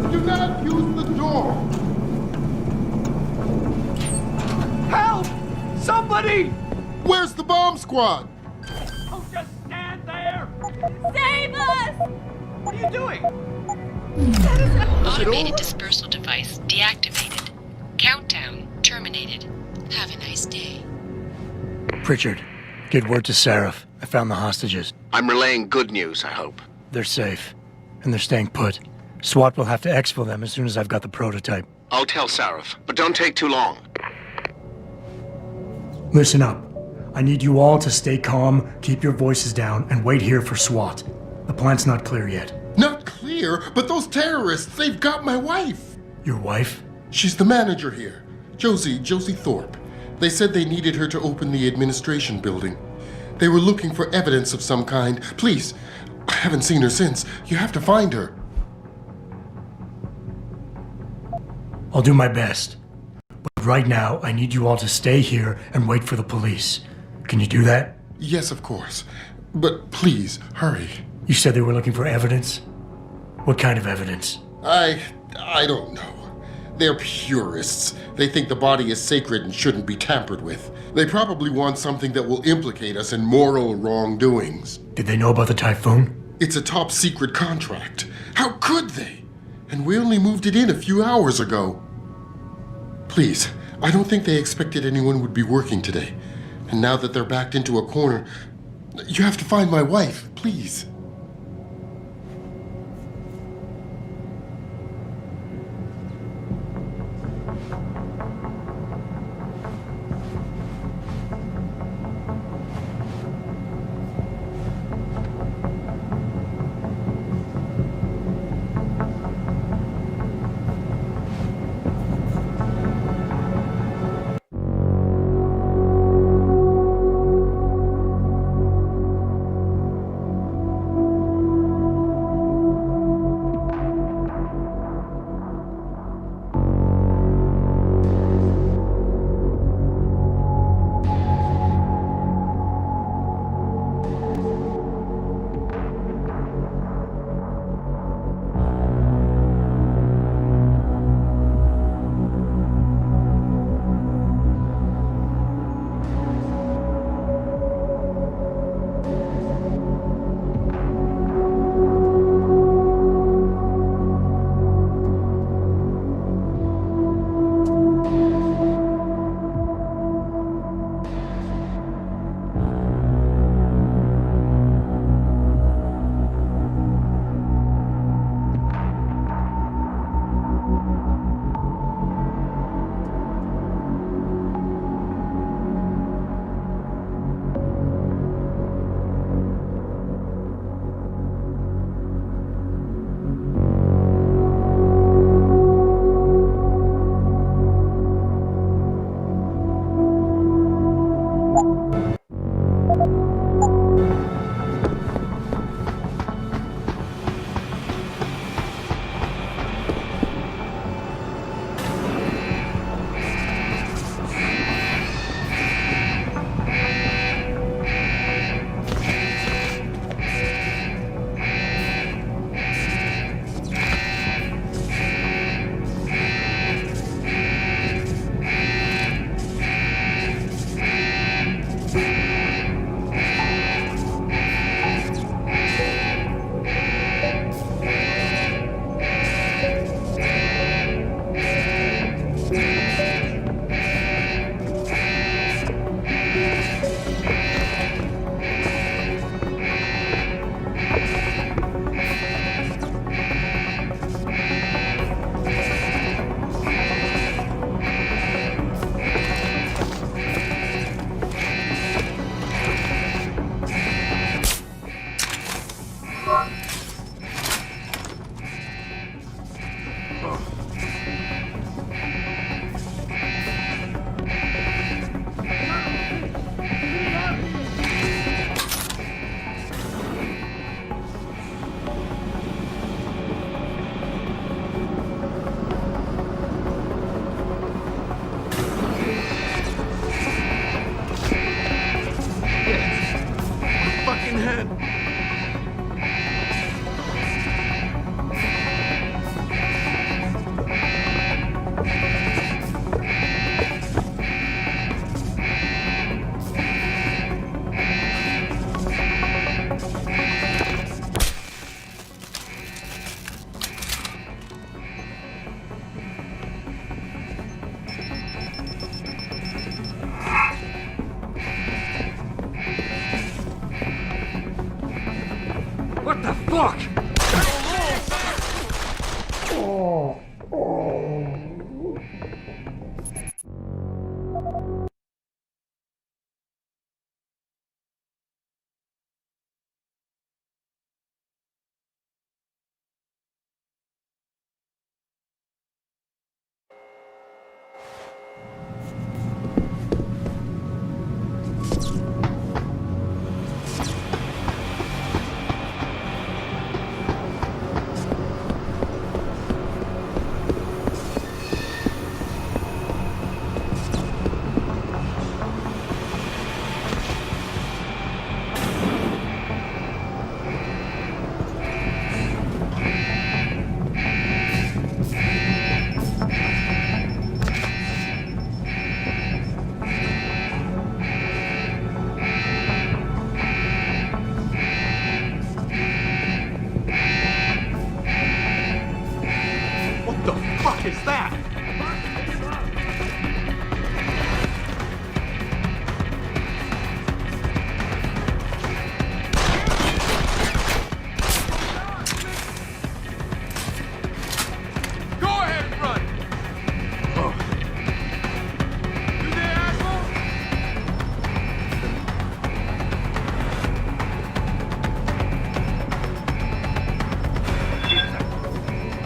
Do not use the door! Help! Somebody! Where's the bomb squad? Oh, just stand there! Save us! What are you doing? Automated dispersal device deactivated. Countdown terminated. Have a nice day. Pritchard, get word to Seraph. I found the hostages. I'm relaying good news, I hope. They're safe, and they're staying put. SWAT will have to exfil them as soon as I've got the prototype. I'll tell Sarif, but don't take too long. Listen up. I need you all to stay calm, keep your voices down, and wait here for SWAT. The plant's not clear yet. Not clear, but those terrorists, they've got my wife. Your wife? She's the manager here. Josie Thorpe. They said they needed her to open the administration building. They were looking for evidence of some kind. Please, I haven't seen her since. You have to find her. I'll do my best. But right now, I need you all to stay here and wait for the police. Can you do that? Yes, of course. But please, hurry. You said they were looking for evidence? What kind of evidence? I don't know. They're purists. They think the body is sacred and shouldn't be tampered with. They probably want something that will implicate us in moral wrongdoings. Did they know about the typhoon? It's a top secret contract. How could they? And we only moved it in a few hours ago. Please, I don't think they expected anyone would be working today. And now that they're backed into a corner, you have to find my wife, please. What the fuck? that? Go ahead and run! You there, asshole?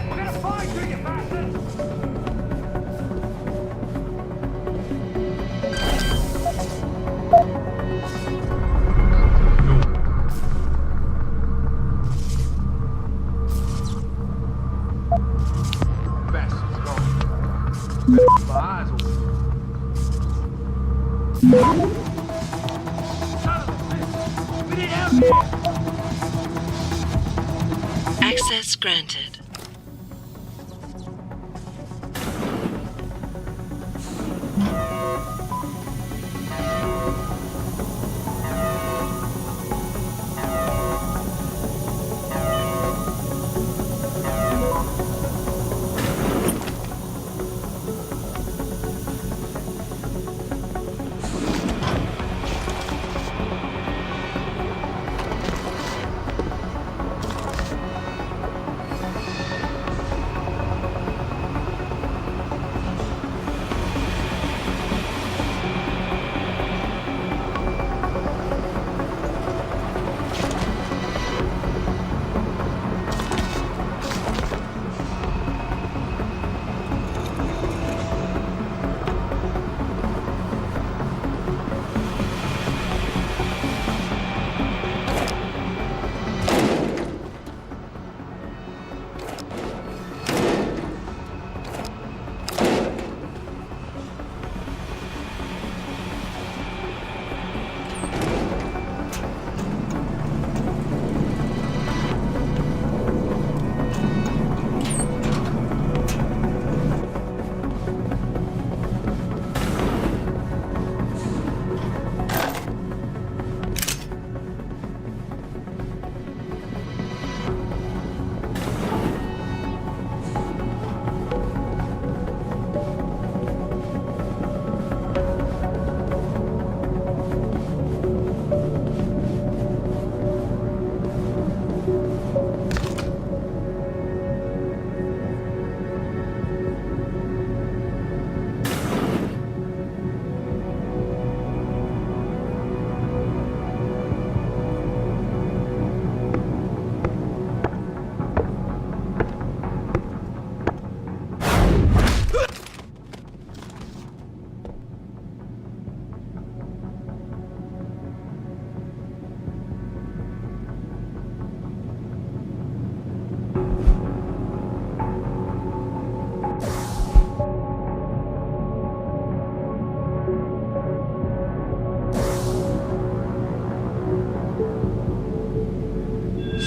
We're gonna find you, you bastard! Bastards gone. Better keep our eyes open. Son of a bitch! We need help here! Access granted.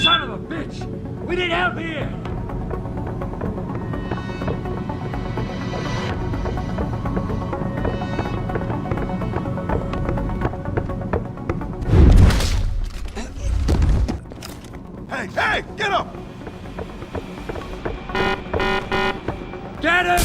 Son of a bitch! We need help here! Hey, hey, get up! Get him!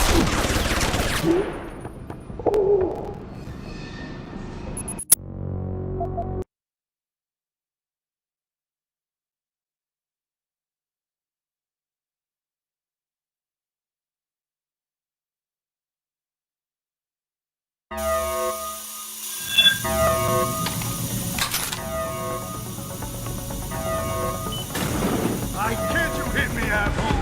Why can't you hit me, asshole?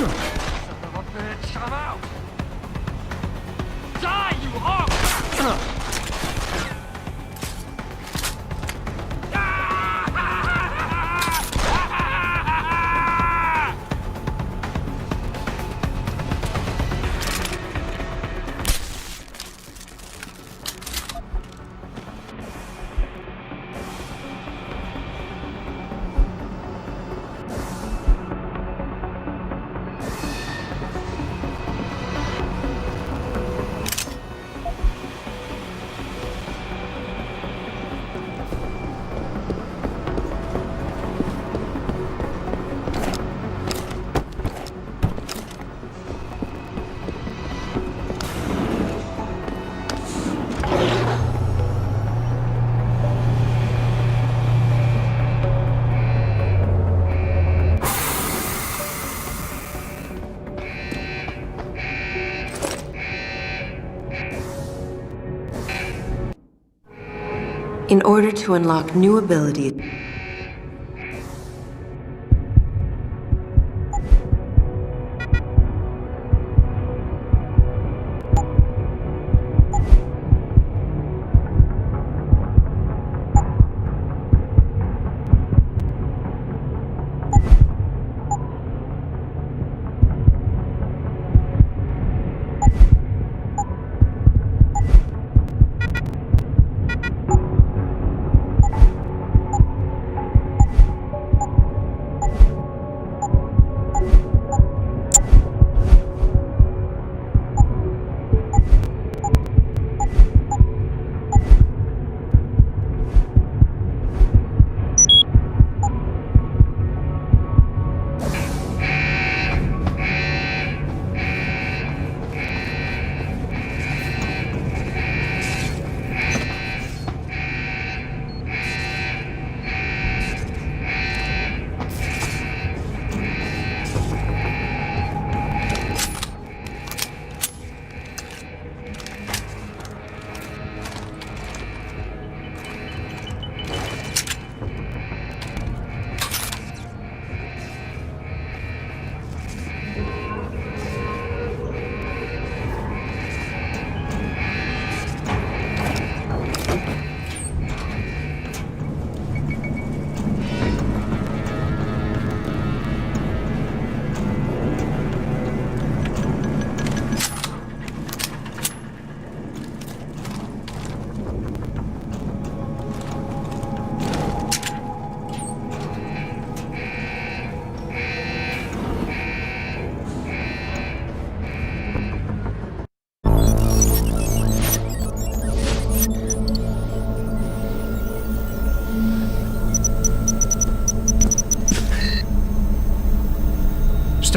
of a bitch, I'm out! Die, you hog! In order to unlock new abilities,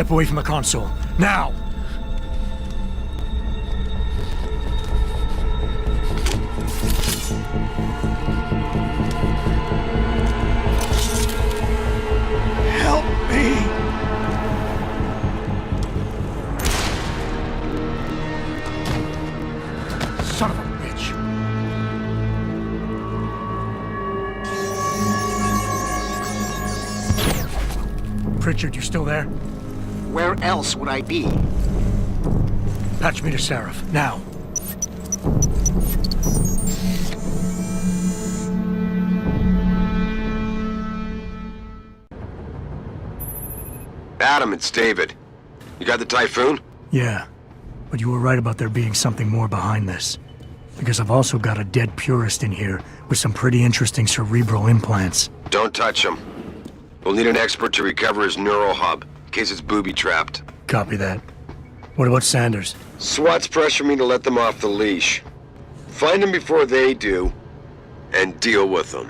Step away from the console. Now! Help me! Son of a bitch! Pritchard, you still there? Where else would I be? Patch me to Seraph, now. Adam, it's David. You got the Typhoon? Yeah, but you were right about there being something more behind this. Because I've also got a dead purist in here with some pretty interesting cerebral implants. Don't touch him. We'll need an expert to recover his neural hub, in case it's booby-trapped. Copy that. What about Sanders? SWAT's pressure me to let them off the leash. Find them before they do, and deal with them.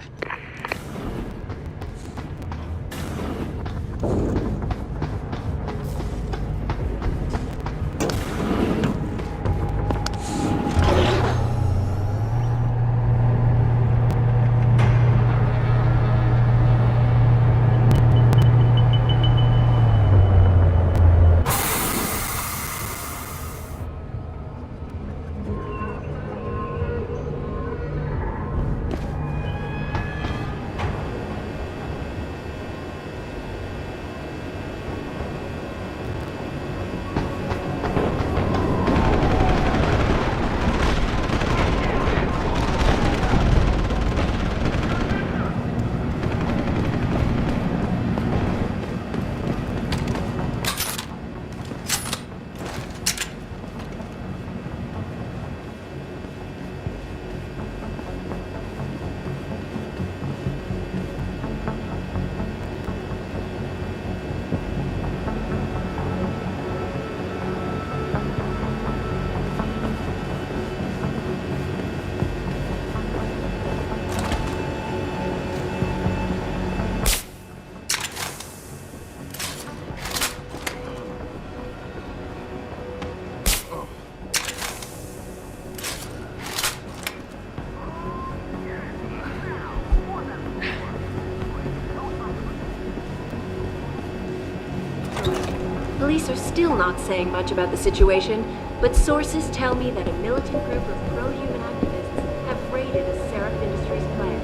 Police are still not saying much about the situation, but sources tell me that a militant group of pro-human activists have raided a Seraph Industries plant.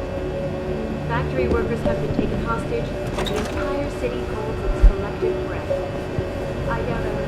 Factory workers have been taken hostage, and the entire city holds its collective breath. I doubt I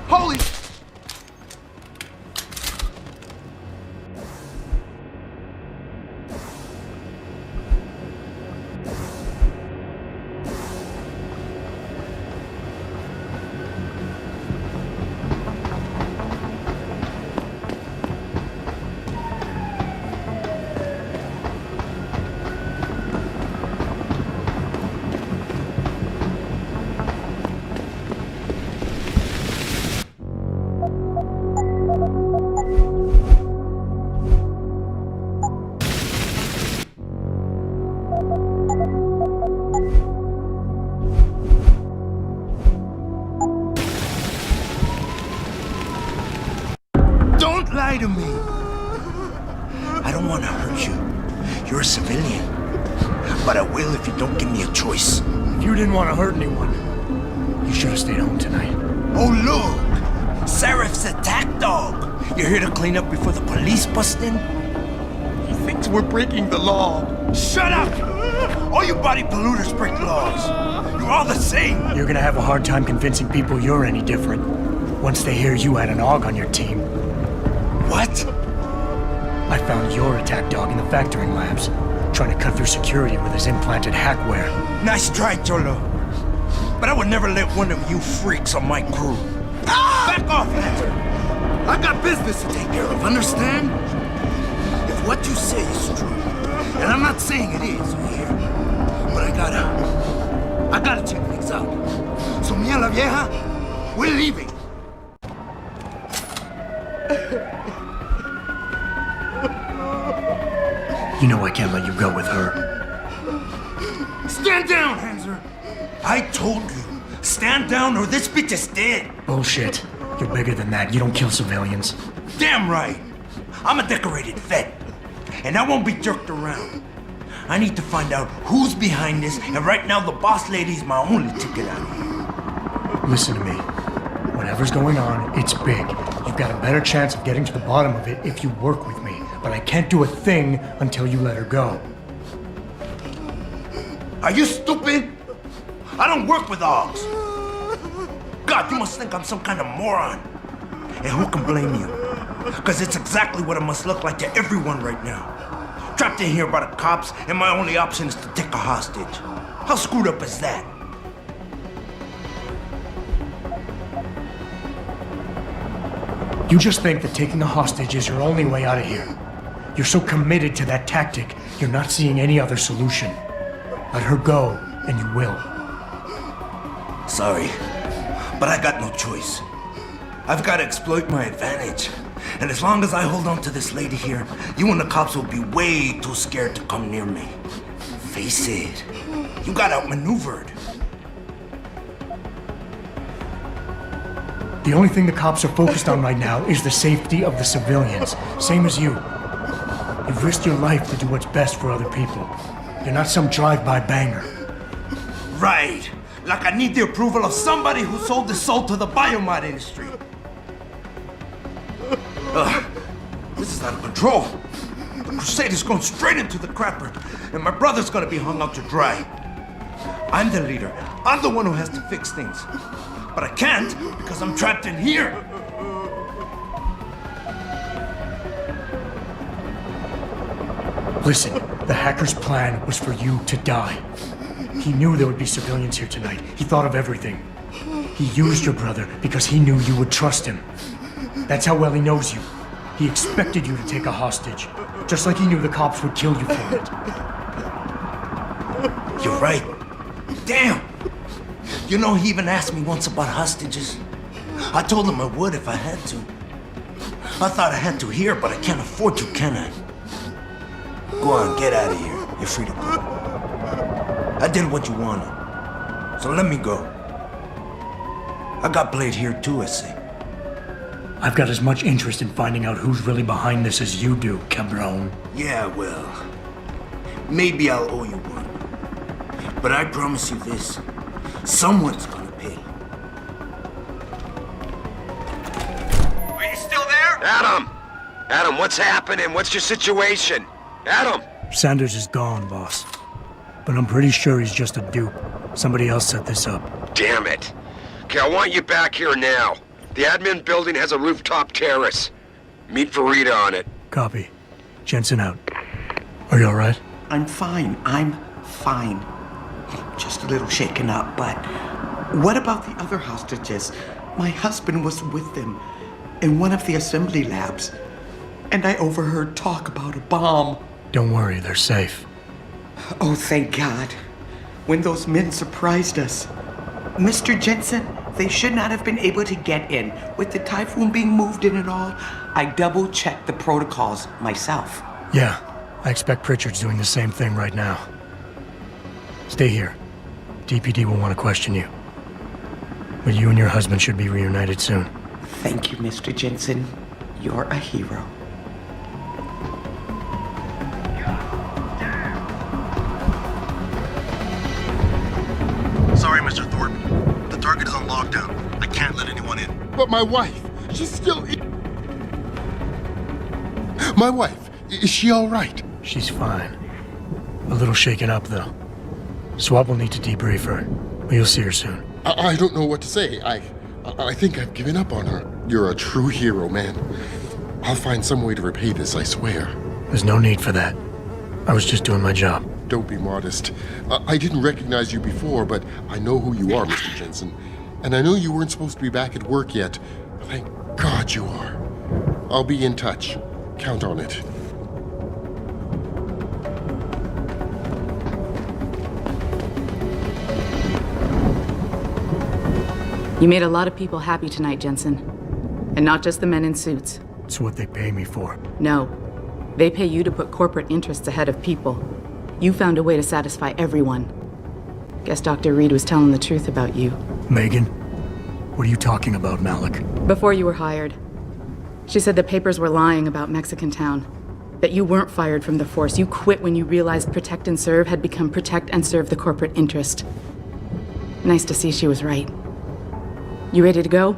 Holy! Don't lie to me. I don't want to hurt you. You're a civilian. But I will if you don't give me a choice. If you didn't want to hurt anyone, you should have stayed home tonight. Oh, look! Seraph's attack dog. You're here to clean up before the police bust in? He thinks we're breaking the law. Shut up! All you body polluters break laws. You're all the same. You're gonna have a hard time convincing people you're any different once they hear you had an AUG on your team. What? I found your attack dog in the factoring labs, trying to cut through security with his implanted hackware. Nice try, Cholo. But I would never let one of you freaks on my crew. Back off, Lantern! I got business to take care of, understand? If what you say is true, and I'm not saying it is here, but I gotta check things out. So me and la vieja, we're leaving. You know I can't let you go with her. Stand down, Hanser! I told you, stand down or this bitch is dead! Bullshit. You're bigger than that. You don't kill civilians. Damn right! I'm a decorated vet, and I won't be jerked around. I need to find out who's behind this, and right now the boss lady's my only ticket out of here. Listen to me. Whatever's going on, it's big. You've got a better chance of getting to the bottom of it if you work with me. But I can't do a thing until you let her go. Are you stupid? I don't work with dogs. God, you must think I'm some kind of moron. And who can blame you? Because it's exactly what it must look like to everyone right now. Trapped in here by the cops, and my only option is to take a hostage. How screwed up is that? You just think that taking a hostage is your only way out of here. You're so committed to that tactic, you're not seeing any other solution. Let her go, and you will. Sorry, but I got no choice. I've got to exploit my advantage. And as long as I hold on to this lady here, you and the cops will be way too scared to come near me. Face it, you got outmaneuvered. The only thing the cops are focused on right now is the safety of the civilians, same as you. You've risked your life to do what's best for other people. You're not some drive-by banger. Right, like I need the approval of somebody who sold his soul to the biomod industry. This is out of control. The crusade is going straight into the crapper, and my brother's gonna be hung out to dry. I'm the leader. I'm the one who has to fix things. But I can't because I'm trapped in here. Listen, the hacker's plan was for you to die. He knew there would be civilians here tonight. He thought of everything. He used your brother because he knew you would trust him. That's how well he knows you. He expected you to take a hostage, just like he knew the cops would kill you for it. You're right. Damn! You know, he even asked me once about hostages. I told him I would if I had to. I thought I had to here, but I can't afford to, can I? Go on, get out of here. You're free to go. I did what you wanted, so let me go. I got played here too, I see. I've got as much interest in finding out who's really behind this as you do, cabron. Yeah, well, maybe I'll owe you one. But I promise you this, someone's gonna pay. Are you still there? Adam! Adam, what's happening? What's your situation? Adam! Sanders is gone, boss. But I'm pretty sure he's just a dupe. Somebody else set this up. Damn it. Okay, I want you back here now. The admin building has a rooftop terrace. Meet for Rita on it. Copy. Jensen out. Are you alright? I'm fine. I'm fine. Just a little shaken up, but what about the other hostages? My husband was with them in one of the assembly labs, and I overheard talk about a bomb. Don't worry, they're safe. Oh, thank God. When those men surprised us. Mr. Jensen, they should not have been able to get in. With the typhoon being moved in and all, I double-checked the protocols myself. Yeah, I expect Pritchard's doing the same thing right now. Stay here. DPD will want to question you. But you and your husband should be reunited soon. Thank you, Mr. Jensen. You're a hero. Sorry, Mr. Thorpe. The target is on lockdown. I can't let anyone in. But my wife, she's still in. My wife, is she all right? She's fine. A little shaken up, though. Swap will need to debrief her, but you'll see her soon. I don't know what to say. I think I've given up on her. You're a true hero, man. I'll find some way to repay this, I swear. There's no need for that. I was just doing my job. Don't be modest. I didn't recognize you before, but I know who you are, Mr. Jensen. And I know you weren't supposed to be back at work yet. Thank God you are. I'll be in touch. Count on it. You made a lot of people happy tonight, Jensen. And not just the men in suits. It's what they pay me for. No. They pay you to put corporate interests ahead of people. You found a way to satisfy everyone. Guess Dr. Reed was telling the truth about you. Megan, what are you talking about, Malik? Before you were hired, she said the papers were lying about Mexican Town. That you weren't fired from the force. You quit when you realized Protect and Serve had become Protect and Serve the corporate interest. Nice to see she was right. You ready to go?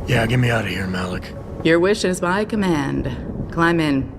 Yeah, get me out of here, Malik. Your wish is my command. Climb in.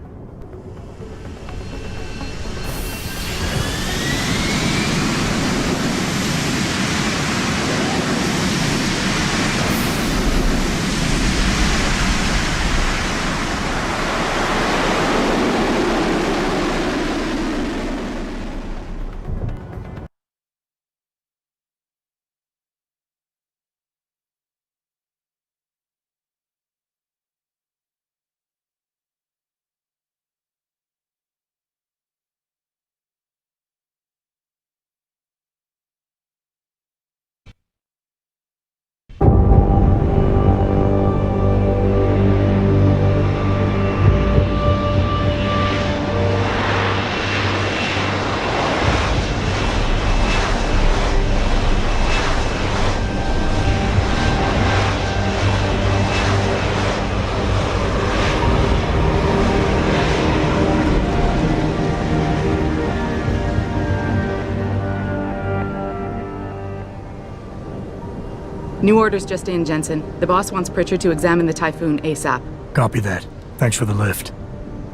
New orders just in, Jensen. The boss wants Pritchard to examine the Typhoon ASAP. Copy that. Thanks for the lift.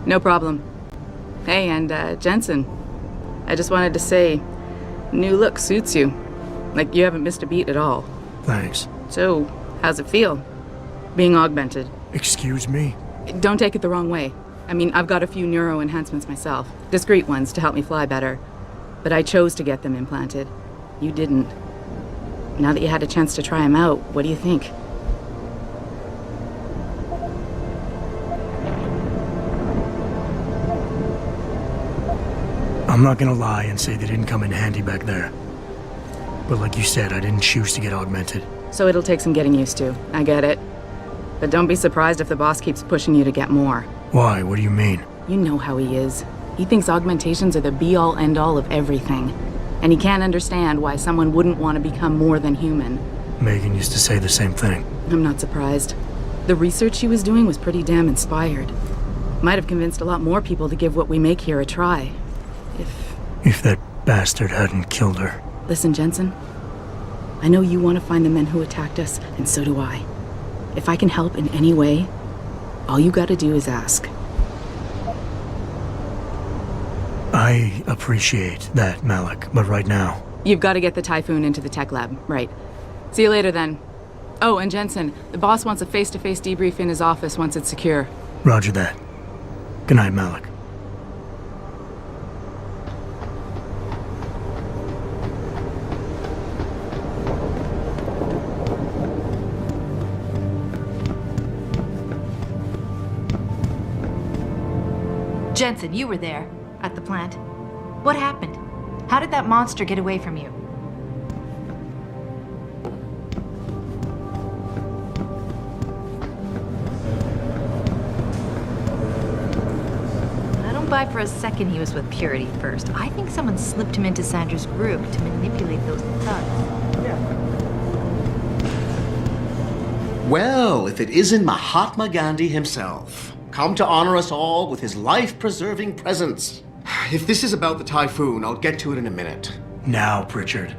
No problem. Hey, and Jensen, I just wanted to say, new look suits you. Like you haven't missed a beat at all. Thanks. So, how's it feel? Being augmented? Excuse me? Don't take it the wrong way. I mean, I've got a few neuro enhancements myself. Discreet ones to help me fly better. But I chose to get them implanted. You didn't. Now that you had a chance to try them out, what do you think? I'm not gonna lie and say they didn't come in handy back there. But like you said, I didn't choose to get augmented. So it'll take some getting used to. I get it. But don't be surprised if the boss keeps pushing you to get more. Why? What do you mean? You know how he is. He thinks augmentations are the be-all, end-all of everything. And he can't understand why someone wouldn't want to become more than human. Megan used to say the same thing. I'm not surprised. The research she was doing was pretty damn inspired. Might have convinced a lot more people to give what we make here a try. If that bastard hadn't killed her. Listen, Jensen. I know you want to find the men who attacked us, and so do I. If I can help in any way, all you gotta do is ask. I appreciate that, Malik, but right now... You've got to get the Typhoon into the tech lab, right. See you later, then. Oh, and Jensen, the boss wants a face-to-face debrief in his office once it's secure. Roger that. Good night, Malik. Jensen, you were there. At the plant. What happened? How did that monster get away from you? I don't buy for a second he was with Purity first. I think someone slipped him into Sandra's group to manipulate those thugs. Well, if it isn't Mahatma Gandhi himself, come to honor us all with his life-preserving presence. If this is about the Typhoon, I'll get to it in a minute. Now, Pritchard.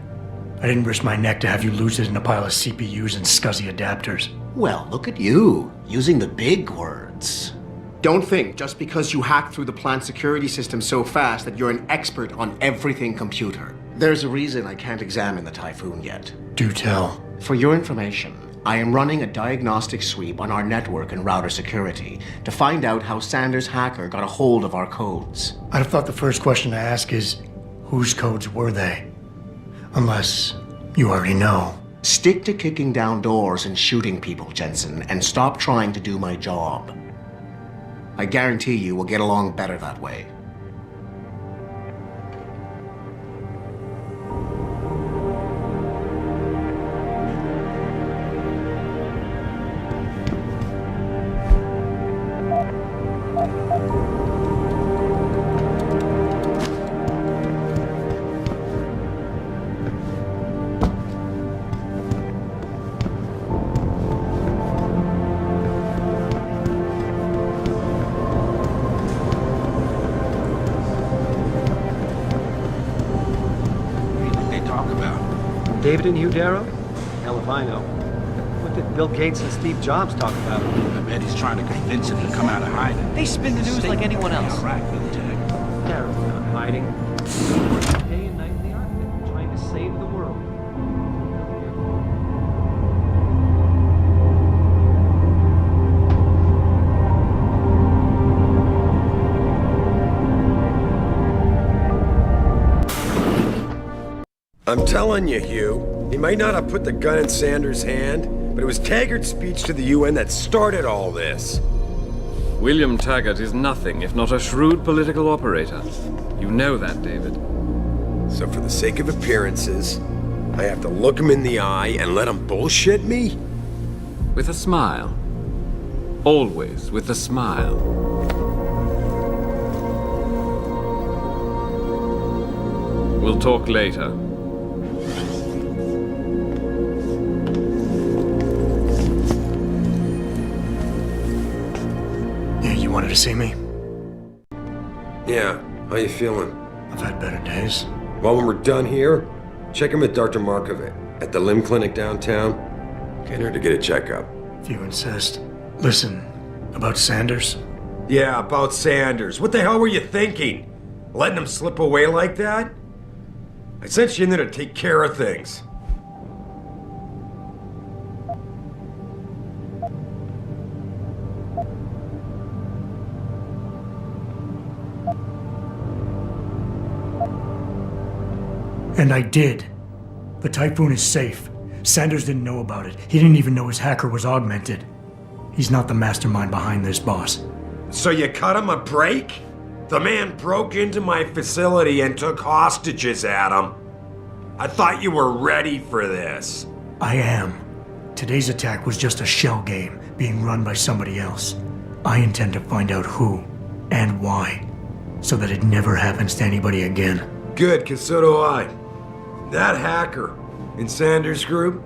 I didn't risk my neck to have you lose it in a pile of CPUs and scuzzy adapters. Well, look at you, using the big words. Don't think just because you hacked through the plant security system so fast that you're an expert on everything computer. There's a reason I can't examine the Typhoon yet. Do tell. For your information, I am running a diagnostic sweep on our network and router security to find out how Sanders' hacker got a hold of our codes. I'd have thought the first question to ask is, whose codes were they? Unless you already know. Stick to kicking down doors and shooting people, Jensen, and stop trying to do my job. I guarantee you we'll get along better that way. David and Hugh Darrow? Hell if I know. What did Bill Gates and Steve Jobs talk about? I bet he's trying to convince him to come out of hiding. They spin the news like anyone else. All right, Bill Tag. Darrow's not hiding. Day and night in the Arctic, trying to save the world. I'm telling you, Hugh, he might not have put the gun in Sanders' hand, but it was Taggart's speech to the UN that started all this. William Taggart is nothing if not a shrewd political operator. You know that, David. So for the sake of appearances, I have to look him in the eye and let him bullshit me? With a smile. Always with a smile. We'll talk later. You wanted to see me? Yeah, how you feeling? I've had better days. Well, when we're done here, check him with Dr. Markovic at the limb clinic downtown. Get her to get a checkup. If you insist. Listen, about Sanders? Yeah, about Sanders. What the hell were you thinking? Letting him slip away like that? I sent you in there to take care of things. And I did. The Typhoon is safe. Sanders didn't know about it. He didn't even know his hacker was augmented. He's not the mastermind behind this, boss. So you cut him a break? The man broke into my facility and took hostages at him. I thought you were ready for this. I am. Today's attack was just a shell game being run by somebody else. I intend to find out who and why, so that it never happens to anybody again. Good, 'cause so do I. That hacker in Sanders' group,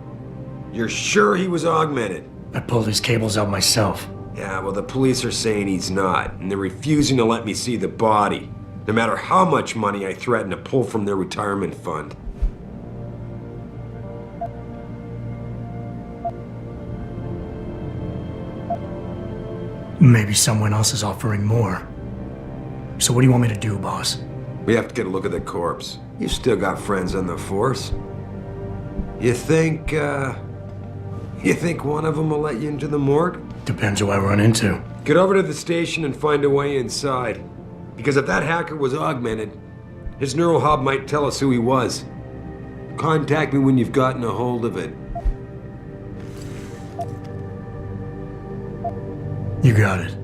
you're sure he was augmented? I pulled his cables out myself. Yeah, well, the police are saying he's not, and they're refusing to let me see the body, no matter how much money I threaten to pull from their retirement fund. Maybe someone else is offering more. So what do you want me to do, boss? We have to get a look at the corpse. You've still got friends on the force. You think one of them will let you into the morgue? Depends who I run into. Get over to the station and find a way inside. Because if that hacker was augmented, his neural hub might tell us who he was. Contact me when you've gotten a hold of it. You got it.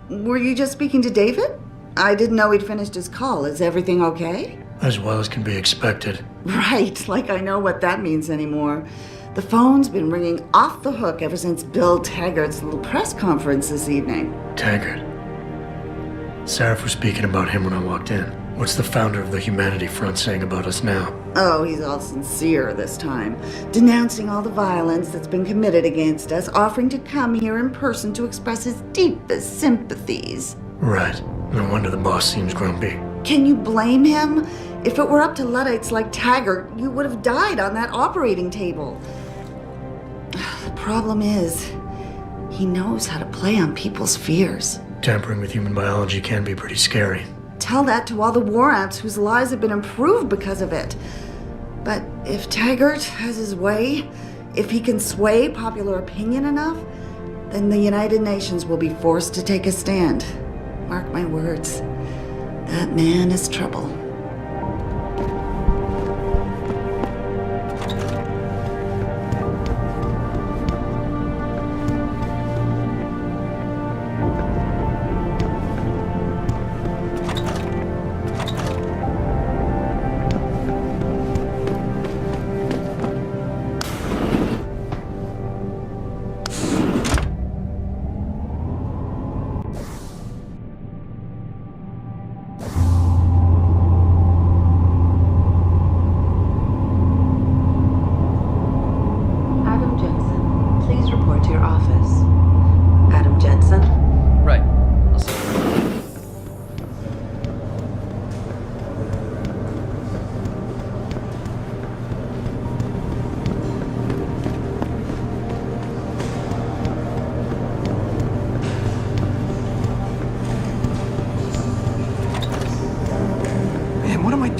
Were you just speaking to David? I didn't know he'd finished his call. Is everything okay? As well as can be expected. Right, like I know what that means anymore. The phone's been ringing off the hook ever since Bill Taggart's little press conference this evening. Taggart. Sarah was speaking about him when I walked in. What's the founder of the Humanity Front saying about us now? Oh, he's all sincere this time, denouncing all the violence that's been committed against us, offering to come here in person to express his deepest sympathies. Right. No wonder the boss seems grumpy. Can you blame him? If it were up to Luddites like Taggart, you would have died on that operating table. The problem is, he knows how to play on people's fears. Tampering with human biology can be pretty scary. Tell that to all the war amps whose lives have been improved because of it. But if Taggart has his way, if he can sway popular opinion enough, then the United Nations will be forced to take a stand. Mark my words. That man is trouble.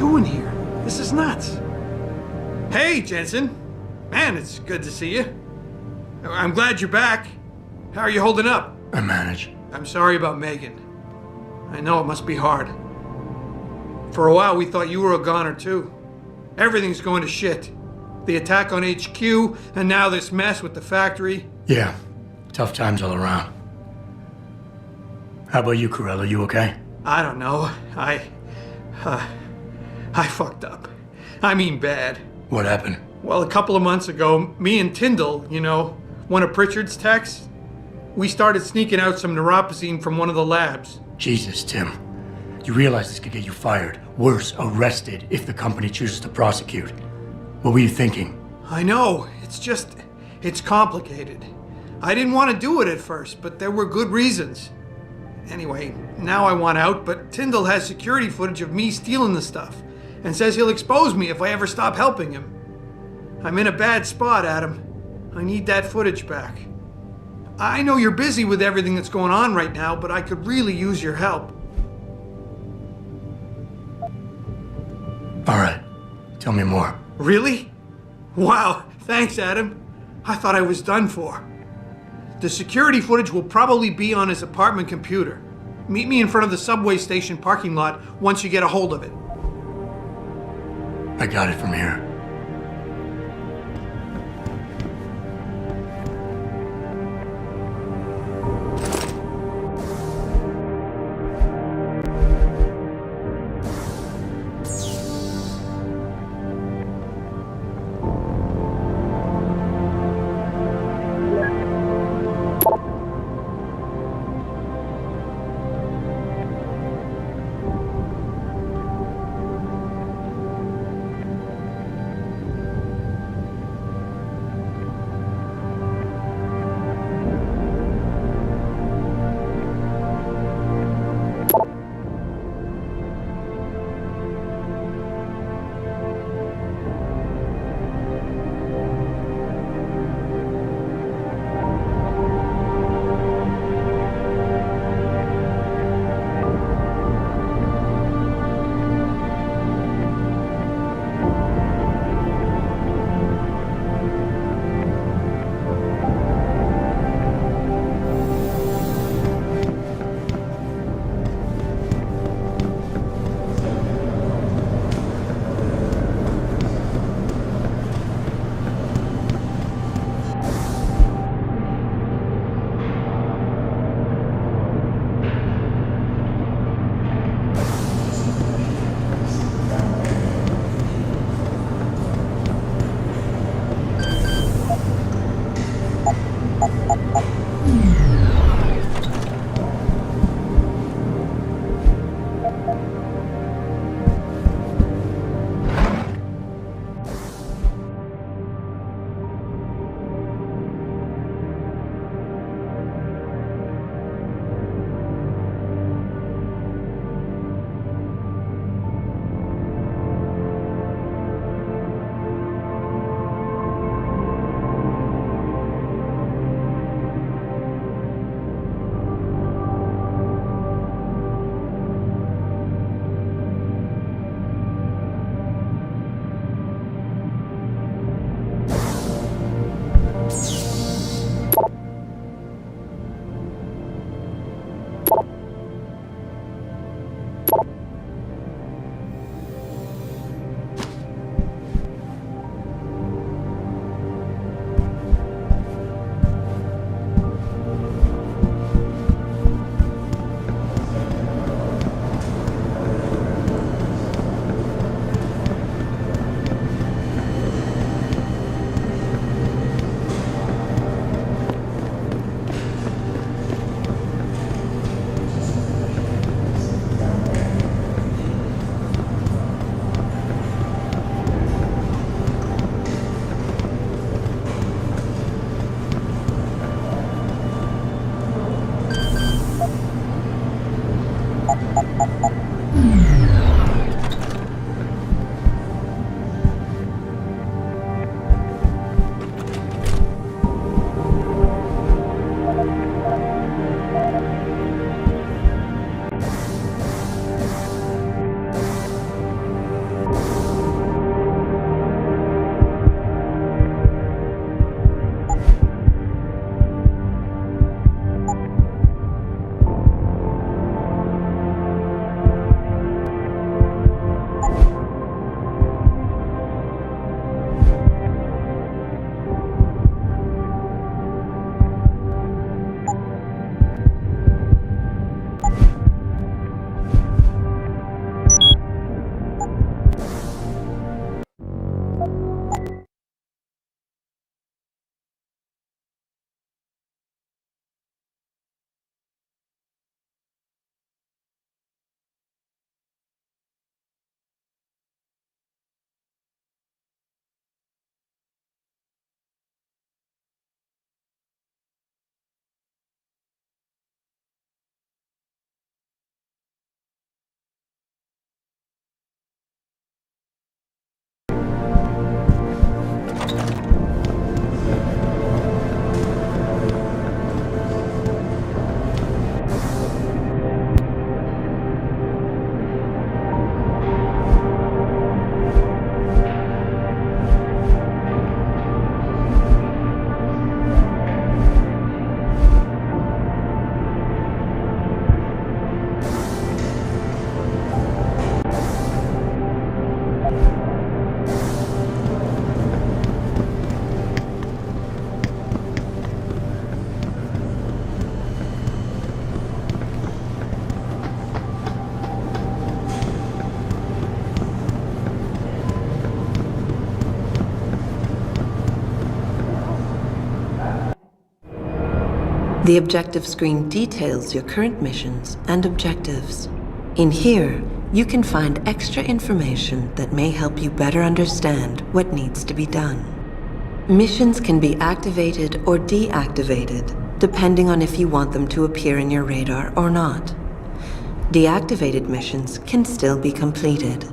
doing here? This is nuts. Hey, Jensen. Man, it's good to see you. I'm glad you're back. How are you holding up? I manage. I'm sorry about Megan. I know it must be hard. For a while, we thought you were a goner, too. Everything's going to shit. The attack on HQ, and now this mess with the factory. Yeah, tough times all around. How about you, Corella? You okay? I don't know. I fucked up. I mean bad. What happened? Well, a couple of months ago, me and Tyndall, you know, one of Pritchard's techs, we started sneaking out some neuropozyne from one of the labs. Jesus, Tim. You realize this could get you fired. Worse, arrested if the company chooses to prosecute. What were you thinking? I know. It's complicated. I didn't want to do it at first, but there were good reasons. Anyway, now I want out, but Tyndall has security footage of me stealing the stuff and says he'll expose me if I ever stop helping him. I'm in a bad spot, Adam. I need that footage back. I know you're busy with everything that's going on right now, but I could really use your help. All right. Tell me more. Really? Wow, thanks, Adam. I thought I was done for. The security footage will probably be on his apartment computer. Meet me in front of the subway station parking lot once you get a hold of it. I got it from here. The objective screen details your current missions and objectives. In here, you can find extra information that may help you better understand what needs to be done. Missions can be activated or deactivated, depending on if you want them to appear in your radar or not. Deactivated missions can still be completed.